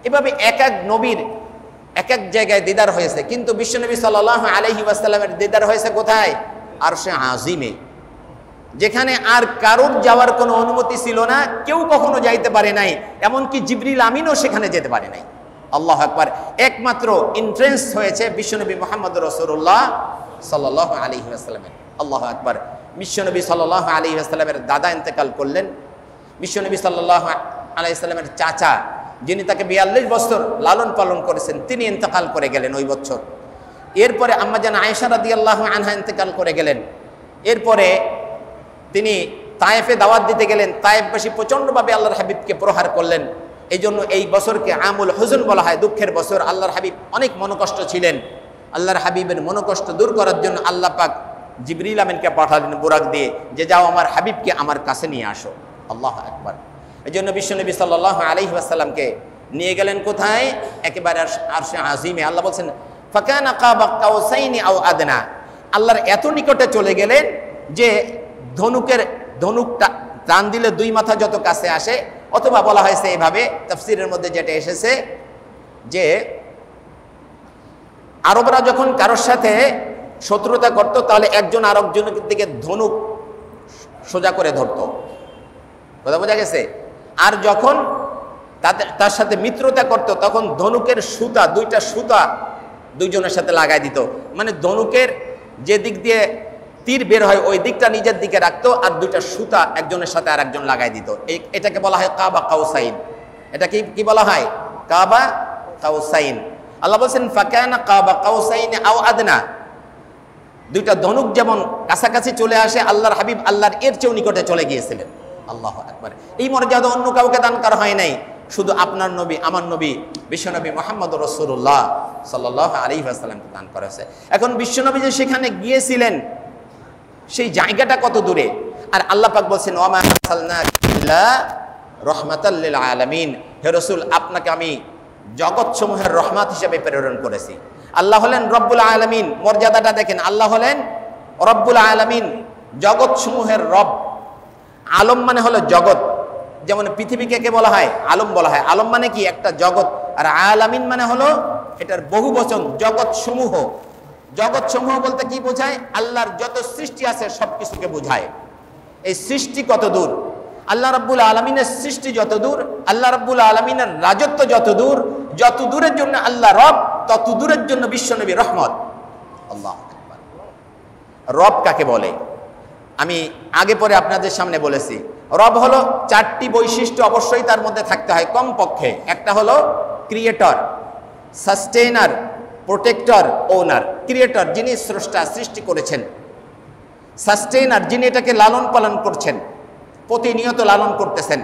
এভাবে এক এক নবীর এক এক জায়গায় দিদার হয়েছে। কিন্তু বিশ্বনবী সাল্লাল্লাহু আলাইহি ওয়াসাল্লামের দিদার হয়েছে কোথায়? আরশে আজিমে, যেখানে আর কারোর যাওয়ার কোনো অনুমতি ছিল না, কেউ কখনো যাইতে পারে নাই, এমনকি জিবরিল আমিনও সেখানে যেতে পারে নাই। আল্লাহু আকবার। একমাত্র এন্ট্রেন্স হয়েছে বিশ্বনবী মুহাম্মদ রাসূলুল্লাহ সাল্লাল্লাহু আলাইহি ওয়াসাল্লামের। আল্লাহু আকবার। বিশ্বনবী সাল্লাল্লাহু আলাইহি ওয়াসাল্লামের দাদা ইন্তেকাল করলেন। বিশ্বনবী সাল্লাল্লাহু আলাইহি ওয়াসাল্লামের চাচা, যিনি তাকে 42 বছর লালন পালন করেছেন, তিনি ইন্তেকাল করে গেলেন ওই বছর। এরপরে আম্মা জান আয়েশা রাদিয়াল্লাহু আনহা ইন্তেকাল করে গেলেন। এরপরে তিনি তায়েফে দাওয়াত দিতে গেলেন, তায়েফবাসী প্রচণ্ডভাবে আল্লাহর হাবিবকে প্রহার করলেন। এই জন্য এই বছরকে আমুল হুজুন বলা হয়, দুঃখের বছর। আল্লাহর হাবিব অনেক মনোকষ্ট ছিলেন। আল্লাহর হাবিবের মনোকষ্ট দূর করার জন্য আল্লাহ পাক জিবরিল আমিনকে পাঠালেন বুরাক দিয়ে, যে যাও আমার হাবিবকে আমার কাছে নিয়ে আসো। আল্লাহু আকবার। এই জন্য বিশ্বনবী সাল্লাল্লাহু আলাইহি ওয়াসাল্লামকে নিয়ে গেলেন কোথায়? একেবারে আরশে আজিমে। আল্লাহ বলছেন ফাকানা কাবা কাউসাইনি আও আদনা। আল্লাহর এত নিকটে চলে গেলেন যে ধনুকটা টান দিলে দুই মাথা যত কাছে আসে, অথবা বলা হয়েছে এইভাবে তাফসীরের মধ্যে যেটা এসেছে যে আরবরা যখন কারোর সাথে শত্রুতা করত, তাহলে একজন আরেকজনের দিকে ধনুক সোজা করে ধরত। কথা বোঝা গেছে? আর যখন তার সাথে মিত্রতা করত, তখন ধনুকের সুতা, দুইটা সুতা দুইজনের সাথে লাগাই দিত। মানে ধনুকের যে দিক দিয়ে তীর বের হয় ওই দিকটা নিজের দিকে রাখতো, আর দুইটা সুতা একজনের সাথে আর একজন লাগাই দিত। এটাকে বলা হয় কাবা কাউসাইন। এটা কি বলা হয়? কাবা কাউসাইন। আল্লাহ বলছেন ফাকানা কাবা কাউসাইন আও আদনা। দুইটা ধনুক যেমন কাছাকাছি চলে আসে, আল্লাহর হাবিব আল্লাহর এর চেয়েও নিকটে চলে গিয়েছিলেন। আল্লাহু আকবার। এই মর্যাদা অন্য কাউকে দান করা হয় নাই, শুধু আপনার নবী, আমার নবী, বিশ্বনবী মুহাম্মদুর রাসূলুল্লাহ সাল্লাল্লাহু আলাইহি ওয়াসাল্লামকে দান করা হয়েছে। এখন বিশ্বনবী যে সেখানে গিয়েছিলেন, সেই জায়গাটা কত দূরে। আর আল্লাহ পাক বলছেন ওয়া মা আরসালনাকা ইল্লা রাহমাতাল লিল আলামিন। হে রাসূল, আপনাকে আমি জগৎসমূহের রহমত হিসেবে প্রেরণ করেছি। আল্লাহ হলেন রব্বুল আলামিন। মর্যাদাটা দেখেন, আল্লাহ হলেন রব্বুল আলামিন, জগৎসমূহের রব। আলম মানে হলো জগৎ। যেমন পৃথিবীকে কে বলা হয়? আলম বলা হয়। আলম মানে কি? একটা জগৎ। আর আলামিন মানে হলো এটার বহু বচন, জগৎ সমূহ। জগৎ সমূহ বলতে কি বোঝায়? আল্লাহর যত সৃষ্টি আছে সব কিছুকে বোঝায়। এই সৃষ্টি কত দূর, আল্লাহ রাব্বুল আলামিনের সৃষ্টি যত দূর, আল্লাহ রাব্বুল আলামিনের রাজত্ব যত দূর, যত দূরের জন্য আল্লাহ রব, তত দূরের জন্য বিশ্বনবী রহমত। আল্লাহু আকবার। রব কাকে বলে? আমি আগে পরে আপনাদের সামনে বলেছি। রব হলো চারটি বৈশিষ্ট্য অবশ্যই তার মধ্যে থাকতে হয় কমপক্ষে। একটা হলো ক্রিয়েটর, সাস্টেইনার, প্রোটেক্টর, ওনার। ক্রিয়েটর যিনি স্রষ্টা, সৃষ্টি করেছেন। সাস্টেইনার যিনি এটাকে লালন পালন করছেন, প্রতিনিয়ত লালন করতেছেন।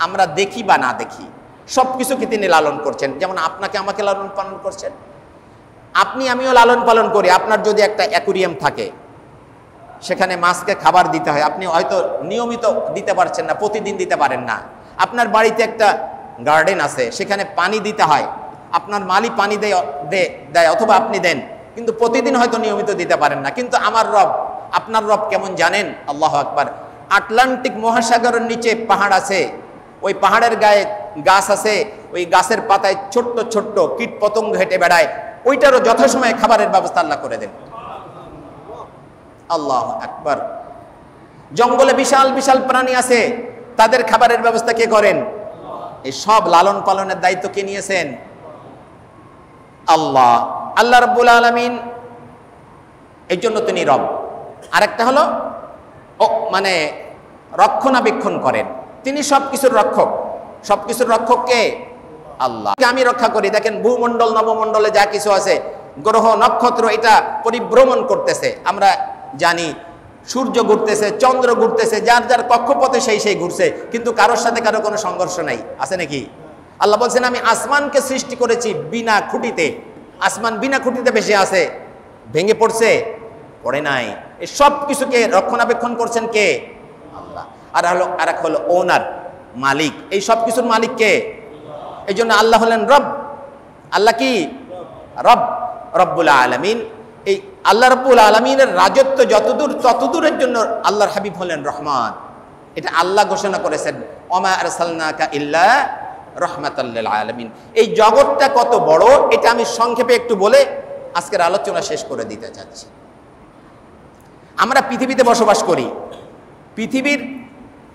আমরা দেখি বা না দেখি সব কিছুকে তিনি লালন করছেন। যেমন আপনাকে আমাকে লালন পালন করছেন, আপনি আমিও লালন পালন করি। আপনার যদি একটা অ্যাকুরিয়াম থাকে, সেখানে মাছকে খাবার দিতে হয়, আপনি হয়তো নিয়মিত দিতে পারছেন না, প্রতিদিন দিতে পারেন না। আপনার বাড়িতে একটা গার্ডেন আছে, সেখানে পানি দিতে হয়, আপনার মালি পানি দেয় অথবা আপনি দেন, কিন্তু প্রতিদিন হয়তো নিয়মিত দিতে পারেন না। কিন্তু আমার রব, আপনার রব কেমন জানেন? আল্লাহু আকবার। আটলান্টিক মহাসাগরের নিচে পাহাড় আছে, ওই পাহাড়ের গায়ে গাছ আছে, ওই গাছের পাতায় ছোট্ট ছোট্ট কীট পতঙ্গ হেঁটে বেড়ায়, ওইটারও যথাসময়ে খাবারের ব্যবস্থা আল্লাহ করে দেন। আল্লাহু আকবার। জঙ্গলে বিশাল বিশাল প্রাণী আছে, তাদের খাবারের ব্যবস্থা কে করেন? এই সব লালন পালনের দায়িত্ব কে নিয়েছেন? আল্লাহ। আল্লাহ রাব্বুল আলামিন, এই জন্য তিনি রব। আরেকটা হলো মানে রক্ষণাবেক্ষণ করেন, তিনি সবকিছুর রক্ষক। সবকিছুর রক্ষক কে? আল্লাহ। আমি রক্ষা করি। দেখেন ভূমণ্ডল, নবমণ্ডলে যা কিছু আছে, গ্রহ নক্ষত্র, এটা পরিভ্রমণ করতেছে। আমরা জানি সূর্য ঘুরতেছে, চন্দ্র ঘুরতেছে, যার যার কক্ষপথে সেই ঘুরছে, কিন্তু কারোর সাথে কারো কোনো সংঘর্ষ নাই। আছে নাকি? আল্লাহ বলছেন আমি আসমানকে সৃষ্টি করেছি বিনা খুঁটিতে। আসমান বিনা খুঁটিতে ভেসে আছে, ভেঙে পড়ছে? পড়ে নাই। এই সব কিছুকে রক্ষণাবেক্ষণ করছেন কে? আল্লাহ। আর এক হলো ওনার, মালিক। এই সব কিছুর মালিক কে? এই জন্য আল্লাহ হলেন রব। আল্লাহ কি? রব, রব্বুল আলামিন। এই আল্লাহ রব্বুল আলামিনের রাজত্ব যতদূর, ততদূরের জন্য আল্লাহর হাবিব হলেন রহমান। এটা আল্লাহ ঘোষণা করেছেন ওমা আরসালনাকা ইল্লা রাহমাতাল লিল আলামিন। এই জগৎটা কত বড়, এটা আমি সংক্ষেপে একটু বলে আজকের আলোচনা শেষ করে দিতে চাচ্ছি। আমরা পৃথিবীতে বসবাস করি। পৃথিবীর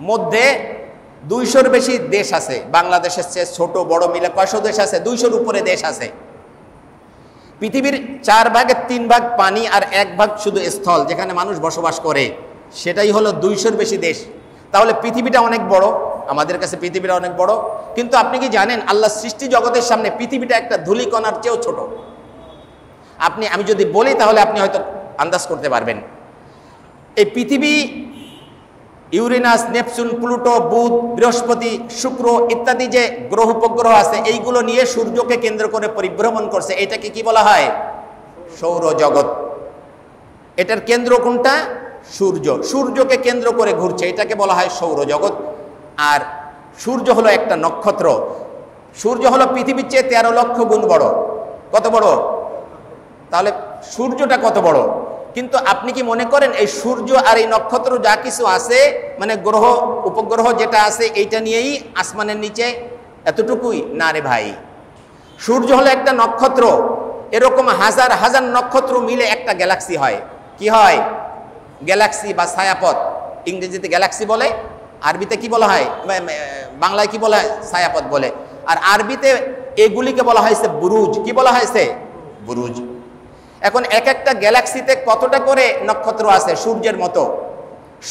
মধ্যে 200-র বেশি দেশ আছে। বাংলাদেশের চেয়ে ছোট বড় মিলে কয়শো দেশ আছে? 200-র উপরে দেশ আছে। পৃথিবীর 4 ভাগের 3 ভাগ পানি আর 1 ভাগ শুধু স্থল, যেখানে মানুষ বসবাস করে, সেটাই হলো 200-র বেশি দেশ। তাহলে পৃথিবীটা অনেক বড়, আমাদের কাছে পৃথিবীটা অনেক বড়। কিন্তু আপনি কি জানেন আল্লাহ সৃষ্টি জগতের সামনে পৃথিবীটা একটা ধূলিকণার চেয়েও ছোট? আমি যদি বলি তাহলে আপনি হয়তো আন্দাজ করতে পারবেন। এই পৃথিবী ইউরেনাস, নেপচুন, প্লুটো, বুধ, বৃহস্পতি, শুক্র ইত্যাদি যে গ্রহ উপগ্রহ আছে এইগুলো নিয়ে সূর্যকে কেন্দ্র করে পরিভ্রমণ করছে। এটাকে কি বলা হয়? সৌরজগৎ। এটার কেন্দ্র কোনটা? সূর্য। সূর্যকে কেন্দ্র করে ঘুরছে, এটাকে বলা হয় সৌরজগৎ। আর সূর্য হলো একটা নক্ষত্র। সূর্য হলো পৃথিবীর চেয়ে 13 লক্ষ গুণ বড়। কত বড়? তাহলে সূর্যটা কত বড়? কিন্তু আপনি কি মনে করেন এই সূর্য আর এই নক্ষত্র যা কিছু আছে, মানে গ্রহ উপগ্রহ যেটা আছে এইটা নিয়েই আসমানের নিচে এতটুকুই? না রে ভাই, সূর্য হলো একটা নক্ষত্র। এরকম হাজার হাজার নক্ষত্র মিলে একটা গ্যালাক্সি হয়। কি হয়? গ্যালাক্সি বা ছায়াপথ। ইংরেজিতে গ্যালাক্সি বলে, আরবিতে কি বলা হয়, বাংলায় কি বলা হয়? ছায়াপথ বলে। আর আরবিতে এগুলিকে বলা হয়েছে বুরুজ। কি বলা হয়েছে? বুরুজ। এখন এক একটা গ্যালাক্সিতে কতটা করে নক্ষত্র আছে? সূর্যের মতো।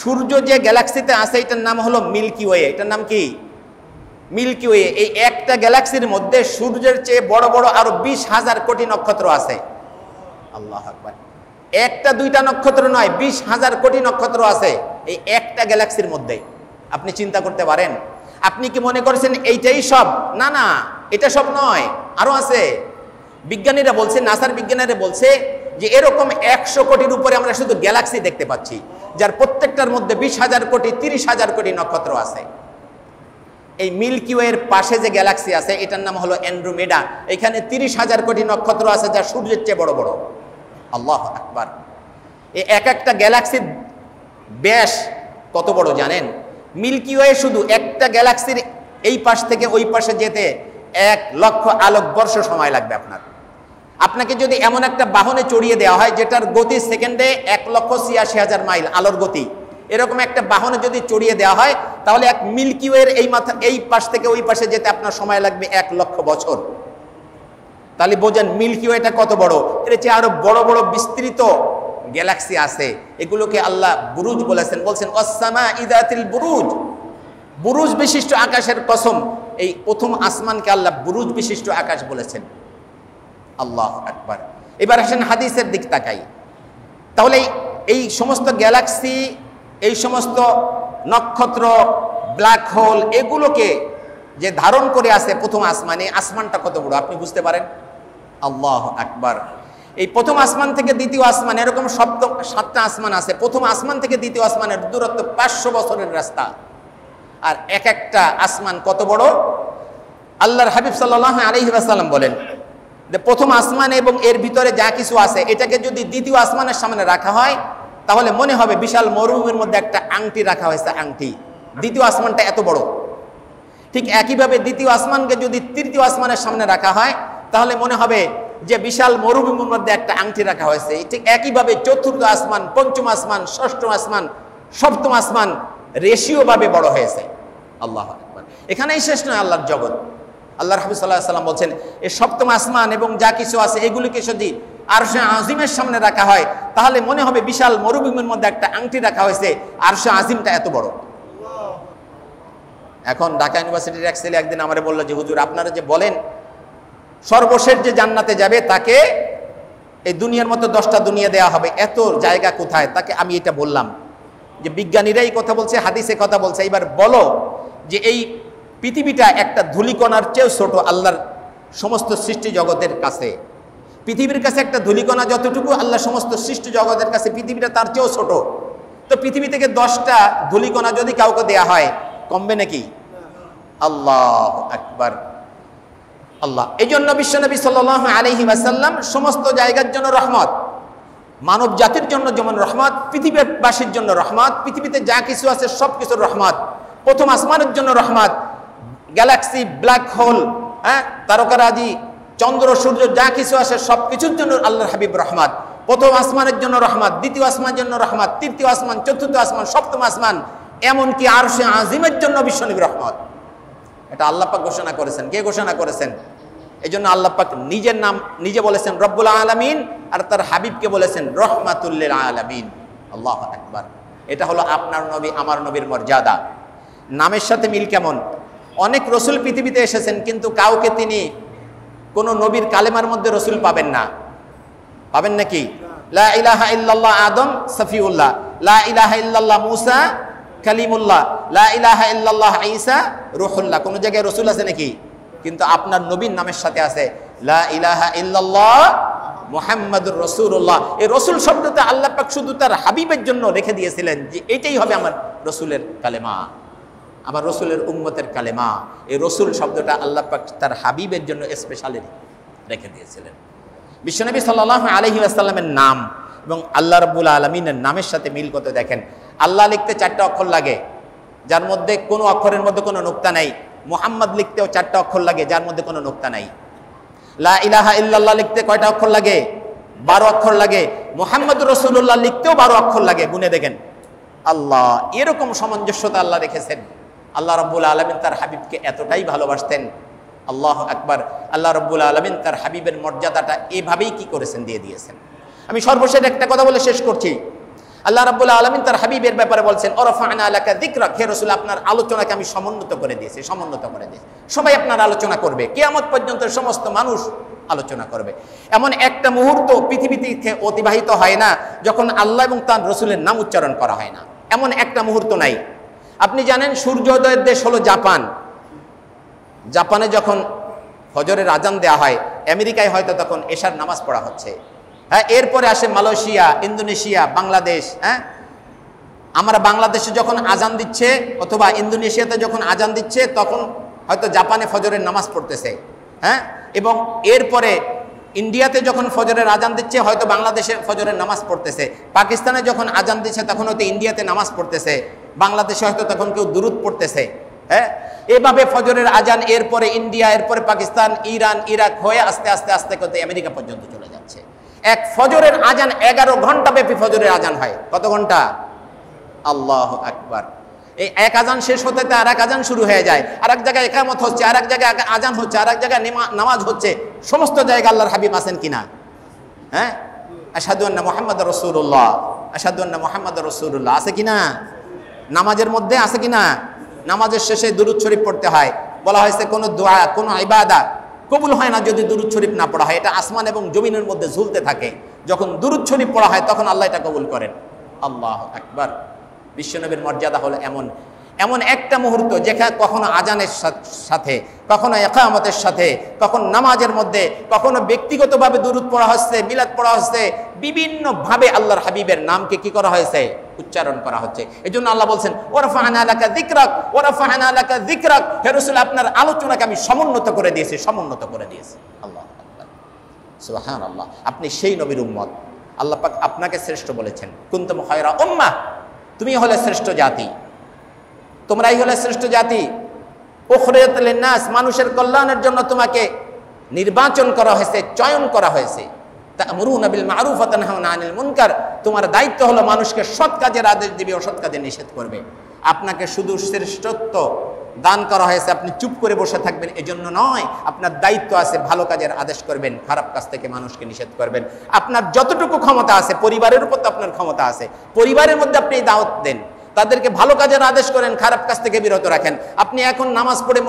সূর্য যে গ্যালাক্সিতে আছে এটার নাম হলো মিল্কি ওয়ে। এটার নাম কি? Milky way. এই একটা গ্যালাক্সির মধ্যে সূর্যের চেয়ে বড় বড় আরো 20,000 কোটি নক্ষত্র আছে। আল্লাহু আকবার। একটা দুইটা নক্ষত্র নয়, 20,000 কোটি নক্ষত্র আছে এই একটা গ্যালাক্সির মধ্যে। আপনি চিন্তা করতে পারেন? আপনি কি মনে করছেন এইটাই সব? না না, এটা সব নয়, আরো আছে। বিজ্ঞানীরা বলছে, নাসার বিজ্ঞানীরা বলছে যে এরকম 100 কোটির উপরে আমরা শুধু গ্যালাক্সি দেখতে পাচ্ছি, যার প্রত্যেকটার মধ্যে 20,000 কোটি 30,000 কোটি নক্ষত্র আছে। এই মিল্কি ওয়ের পাশে যে গ্যালাক্সি আছে এটার নাম হলো অ্যান্ড্রোমেডা। এখানে 30,000 কোটি নক্ষত্র আছে যা সূর্যের চেয়ে বড় বড়। আল্লাহু আকবার। এই এক একটা গ্যালাক্সির ব্যাস কত বড় জানেন? মিল্কি ওয়ে শুধু একটা গ্যালাক্সির এই পাশ থেকে ওই পাশে যেতে 1 লক্ষ আলোকবর্ষ সময় লাগবে আপনার। আপনাকে যদি এমন একটা বাহনে চড়িয়ে দেওয়া হয় যেটার গতি সেকেন্ডে 1,86,000 মাইল আলোর গতি, এরকম একটা বাহনে যদি চড়িয়ে দেওয়া হয় তাহলে এক মিল্কি ওয়ের এই পাশ থেকে ওই পাশে যেতে আপনার সময় লাগবে 1 লক্ষ বছর। তাহলে বোঝেন মিল্কি ওয়েটা কত বড়। এর চেয়ে আরো বড় বড় বিস্তৃত গ্যালাক্সি আছে। এগুলোকে আল্লাহ বুরুজ বলেছেন। বলছেন ওয়াস-সামা ইযাতিল বুরুজ। বুরুজ বিশিষ্ট আকাশের কসম। এই প্রথম আসমানকে আল্লাহ বুরুজ বিশিষ্ট আকাশ বলেছেন। আল্লাহু আকবার। এবার আসেন হাদিসের দিক তাকাই। তাহলে এই সমস্ত গ্যালাক্সি, এই সমস্ত নক্ষত্র, ব্ল্যাক হোল, এগুলোকে যে ধারণ করে আছে প্রথম আসমানে, আসমানটা কত বড় আপনি বুঝতে পারেন? আল্লাহু আকবার। এই প্রথম আসমান থেকে দ্বিতীয় আসমান এরকম 7টা আসমান আছে। প্রথম আসমান থেকে দ্বিতীয় আসমানের দূরত্ব 500 বছরের রাস্তা। আর এক একটা আসমান কত বড়? আল্লাহর হাবিব সাল্লাল্লাহু আলাইহি ওয়াসাল্লাম বলেন যে প্রথম আসমান এবং এর ভিতরে যা কিছু আছে এটাকে যদি দ্বিতীয় আসমানের সামনে রাখা হয় তাহলে মনে হবে বিশাল মরুভূমির মধ্যে একটা আংটি রাখা হয়েছে। আংটি। দ্বিতীয় আসমানটা এত বড়। ঠিক একইভাবে দ্বিতীয় আসমানকে যদি তৃতীয় আসমানের সামনে রাখা হয় তাহলে মনে হবে যে বিশাল মরুভূমির মধ্যে একটা আংটি রাখা হয়েছে। ঠিক একইভাবে চতুর্থ আসমান, পঞ্চম আসমান, ষষ্ঠ আসমান, সপ্তম আসমান রেশিও ভাবে বড় হয়েছে। আল্লাহু আকবার। এখানেই শেষ নয় আল্লাহর জগৎ। আল্লাহর হাবিব সাল্লাল্লাহু আলাইহি ওয়াসাল্লাম বলছেন এই সপ্তম আসমান এবং যা কিছু আছে এগুলিকে যদি আরশে আজিমের সামনে রাখা হয় তাহলে মনে হবে বিশাল মরুভূমির মধ্যে একটা আংটি রাখা হয়েছে। আরশে আজিমটা এত বড়। এখন ঢাকা ইউনিভার্সিটির এক ছেলে একদিন আমারে বলল যে হুজুর আপনারা যে বলেন সর্বশেষ যে জান্নাতে যাবে তাকে এই দুনিয়ার মতো 10টা দুনিয়া দেওয়া হবে, এত জায়গা কোথায়? তাকে আমি এটা বললাম যে বিজ্ঞানীরাই কথা বলছে, হাদিসে কথা বলছে। এবার বলো যে এই পৃথিবীটা একটা ধূলিকণার চেয়েও ছোট আল্লাহর সমস্ত সৃষ্টি জগতের কাছে। পৃথিবীর কাছে একটা ধূলিকণা যতটুকু, আল্লাহ সমস্ত সৃষ্টি জগতের কাছে পৃথিবীটা তার চেয়েও ছোট। তো পৃথিবী থেকে 10টা ধূলিকণা যদি কাউকে দেয়া হয় কমবে নাকি? আল্লাহু আকবার। আল্লাহ এই জন্য বিশ্বনবী সাল্লাল্লাহু আলাইহি ওয়াসাল্লাম সমস্ত জায়গার জন্য রহমত, মানব জাতির জন্য যেমন রহমত, পৃথিবীবাসীর জন্য রহমত, পৃথিবীতে যা কিছু আছে সব কিছুর রহমত। প্রথম আসমানের জন্য রহমত, গ্যালাক্সি, ব্ল্যাক হোল, তারকারাজি, চন্দ্র, সূর্য যা কিছু আছে সব কিছুর জন্য আল্লাহর হাবিব রহমত। প্রথম আসমানের জন্য রহমত, দ্বিতীয় আসমানের জন্য রহমত, তৃতীয় আসমান, চতুর্থ আসমান, সপ্তম আসমান, এমনকি আরশে আজিমের জন্য বিশ্বনবী রহমত। এটা আল্লাহ পাক ঘোষণা করেছেন। কে ঘোষণা করেছেন? এই জন্য আল্লাহ পাক নিজের নাম নিজে বলেছেন রব্বুল আলামিন, আর তার হাবিবকে বলেছেন রহমাতুল লিল আলামিন। আল্লাহু আকবার। এটা হলো আপনার নবী আমার নবীর মর্যাদা। নামের সাথে মিল কেমন? অনেক রসুল পৃথিবীতে এসেছেন কিন্তু কাউকে তিনি কোনো নবীর কালেমার মধ্যে রসুল পাবেন না। পাবেন নাকি? লা ইলাহা ইল্লাল্লাহ আদম সফিউল্লাহ, লা ইলাহা ইল্লাল্লাহ মুসা কালিমুল্লাহ, লা ইলাহা ইল্লাল্লাহ ঈসা রূহুল্লাহ। কোন জায়গায় রসুল আছে নাকি? কিন্তু আপনার নবীর নামের সাথে আছে লা ইলাহা ইল্লাল্লাহ মুহাম্মাদুর রাসূলুল্লাহ। এই রসুল শব্দটা আল্লাহ পাক শুধু তার হাবিবের জন্য রেখে দিয়েছিলেন যে এটাই হবে আমার রসুলের কালেমা, আমার রসুলের উম্মতের কালেমা। এই রসুল শব্দটা আল্লাহ পাক তার হাবিবের জন্য স্পেশালি রেখে দিয়েছিলেন। বিশ্বনবী সাল্লাল্লাহু আলাইহি ওয়াসাল্লামের নাম এবং আল্লাহ রাব্বুল আলামিনের নামের সাথে মিল করতে দেখেন, আল্লাহ লিখতে 4টা অক্ষর লাগে, যার মধ্যে কোনো অক্ষরের মধ্যে কোনো নুক্তা নাই। মুহাম্মদ লিখতেও 4টা অক্ষর লাগে, যার মধ্যে কোনো নুক্তা নাই। লা ইলাহা ইল্লাল্লাহ লিখতে কয়টা অক্ষর লাগে? 12 অক্ষর লাগে। মুহাম্মদুর রাসূলুল্লাহ লিখতেও 12 অক্ষর লাগে। গুনে দেখেন, আল্লাহ এরকম সামঞ্জস্যতা আল্লাহ রেখেছেন। আল্লাহ রাব্বুল আলামিন তার হাবিবকে এতটাই ভালোবাসতেন। আল্লাহু আকবার। আল্লাহ রাব্বুল আলামিন তার হাবিবের মর্যাদাটা এভাবেই কি করেছেন, দিয়ে দিয়েছেন। আমি সর্বশেষ একটা কথা বলে শেষ করছি। আল্লাহ রাব্বুল আলামিন তার হাবিবের ব্যাপারে বলছেন, ওয়ারাফা'না লাকা যিকরাক, হে রাসূল আপনার আলোচনাকে আমি সমুন্নত করে দিয়েছি, সমুন্নত করে দিয়েছি। সবাই আপনার আলোচনা করবে, কিয়ামত পর্যন্ত সমস্ত মানুষ আলোচনা করবে। এমন একটা মুহূর্ত পৃথিবীতে অতিবাহিত হয় না যখন আল্লাহ এবং তার রাসূলের নাম উচ্চারণ করা হয় না, এমন একটা মুহূর্ত নাই। আপনি জানেন সূর্যোদয়ের দেশ হলো জাপান। জাপানে যখন ফজরের আজান দেওয়া হয়, আমেরিকায় হয়তো তখন এশার নামাজ পড়া হচ্ছে। হ্যাঁ, এরপরে আসে মালয়েশিয়া, ইন্দোনেশিয়া, বাংলাদেশ। হ্যাঁ, আমরা বাংলাদেশে যখন আজান দিচ্ছে অথবা ইন্দোনেশিয়াতে যখন আজান দিচ্ছে তখন হয়তো জাপানে ফজরের নামাজ পড়তেছে। হ্যাঁ, এবং এরপরে ইন্ডিয়াতে যখন ফজরের আজান দিচ্ছে হয়তো বাংলাদেশে ফজরের নামাজ পড়তেছে। পাকিস্তানে যখন আজান দিচ্ছে তখন হয়তো ইন্ডিয়াতে নামাজ পড়তেছে, বাংলাদেশে হয়তো তখন কেউ দুরুদ পড়তেছে। হ্যাঁ, এভাবে ফজরের আজান এরপরে ইন্ডিয়া, এরপরে পাকিস্তান, ইরান, ইরাক হয়ে আস্তে আস্তে আস্তে করতে আমেরিকা পর্যন্ত চলে যাচ্ছে। এক ফজরের আজান 11 ঘন্টা ব্যাপী ফজরের আজান হয়। কত ঘন্টা? আল্লাহু আকবার। এই এক আজান শেষ হতে আর এক আজান শুরু হয়ে যায়, আর এক জায়গায় ইকামত হচ্ছে, আর এক জায়গায় আজান হচ্ছে, আর এক জায়গায় নামাজ হচ্ছে। সমস্ত জায়গায় আল্লাহর হাবিব আছেন কিনা? হ্যাঁ, আশহাদু আন্না মুহাম্মাদুর রাসূলুল্লাহ, আশহাদু আন্না মুহাম্মাদুর রাসূলুল্লাহ আছে কিনা? নামাজের মধ্যে আছে কিনা? নামাজের শেষে দুরূদ শরীফ পড়তে হয়। বলা হয়েছে কোনো দোয়া, কোনো ইবাদত কবুল হয় না যদি দুরূদ শরীফ না পড়া হয়। এটা আসমান এবং জমিনের মধ্যে ঝুলতে থাকে। যখন দুরূদ শরীফ পড়া হয় তখন আল্লাহ এটা কবুল করেন। আল্লাহু আকবার। বিশ্বনবীর মর্যাদা হলো এমন একটা মুহূর্ত যেখানে কখনো আজানের সাথে, কখনো ইকামতের সাথে, কখনো নামাজের মধ্যে, কখনো ব্যক্তিগতভাবে দুরূদ পড়া হচ্ছে, মিলাদ পড়া হচ্ছে, বিভিন্নভাবে আল্লাহর হাবিবের নামকে কি করা হয়েছে? উচ্চারণ করা হচ্ছে। এজন্য আল্লাহ বলছেন, ওয়ারাফা'না লাকা যিকরাক, ওয়ারাফা'না লাকা যিকরাক, হে রাসূল আপনার আলোচনাকে আমি সমুন্নত করে দিয়েছি, সমুন্নত করে দিয়েছি। আল্লাহু আকবার, সুবহানাল্লাহ। আপনি সেই নবীর উম্মত। আল্লাহ পাক আপনাকে শ্রেষ্ঠ বলেছেন, কুনতুম খায়রা উম্মাহ, তুমি হলে শ্রেষ্ঠ জাতি, তোমরাই হলে শ্রেষ্ঠ জাতি। উখরিজাত লিন-নাস, মানুষের কল্যাণের জন্য তোমাকে নির্বাচন করা হয়েছে, চয়ন করা হয়েছে। তা'মুরুনা বিল মা'রুফ ওয়া তানহাউনা আনিল মুনকার, তোমার দায়িত্ব হলো মানুষকে সৎ কাজের আদেশ দিবে, অসৎ কাজে নিষেধ করবে। আপনাকে শুধু শ্রেষ্ঠত্ব দান করা হয়েছে, আপনি চুপ করে বসে থাকবেন এজন্য নয়। আপনার দায়িত্ব আছে ভালো কাজের আদেশ করবেন, খারাপ কাজ থেকে মানুষকে নিষেধ করবেন। আপনার যতটুকু ক্ষমতা আছে, পরিবারের উপর তো আপনার ক্ষমতা আছে, পরিবারের মধ্যে আপনি দাওয়াত দেন, তাদেরকে ভালো কাজের আদেশ করেন, খারাপ কাজ থেকে বিরত রাখেন। আপনি এখন নামাজ পড়ে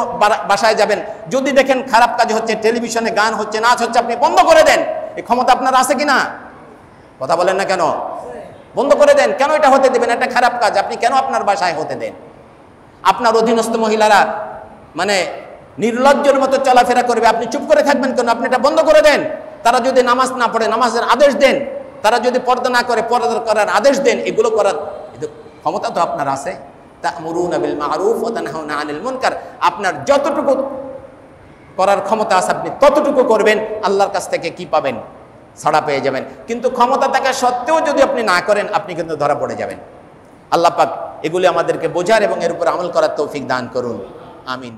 বাসায় যাবেন, যদি দেখেন খারাপ কাজ হচ্ছে, টেলিভিশনে গান হচ্ছে, নাচ হচ্ছে, আপনি বন্ধ করে দেন। এই ক্ষমতা আপনার আছে কিনা? কথা বলেন না কেন? বন্ধ করে দেন। কেন এটা হতে দেবেন? একটা খারাপ কাজ আপনি কেন আপনার বাসায় হতে দেন? আপনার অধীনস্থ মহিলারা মানে নির্লজ্জের মতো চলাফেরা করবে, আপনি চুপ করে থাকবেন কেন? আপনি এটা বন্ধ করে দেন। তারা যদি নামাজ না পড়ে নামাজের আদেশ দেন, তারা যদি পর্দা না করে পর্দা করার আদেশ দেন। এগুলো করার ক্ষমতা তো আপনার আছে। তা'মুরুনা বিল মা'রুফ ওয়া তানহাউনা আনিল মুনকার, আপনার যতটুকু করার ক্ষমতা আছে আপনি ততটুকু করবেন। আল্লাহর কাছ থেকে কি পাবেন? ছাড়া পেয়ে যাবেন। কিন্তু ক্ষমতা থাকা সত্ত্বেও যদি আপনি না করেন, আপনি কিন্তু ধরা পড়ে যাবেন। আল্লাহ পাক এগুলি আমাদেরকে বোঝার এবং এর উপর আমল করার তৌফিক দান করুন। আমিন।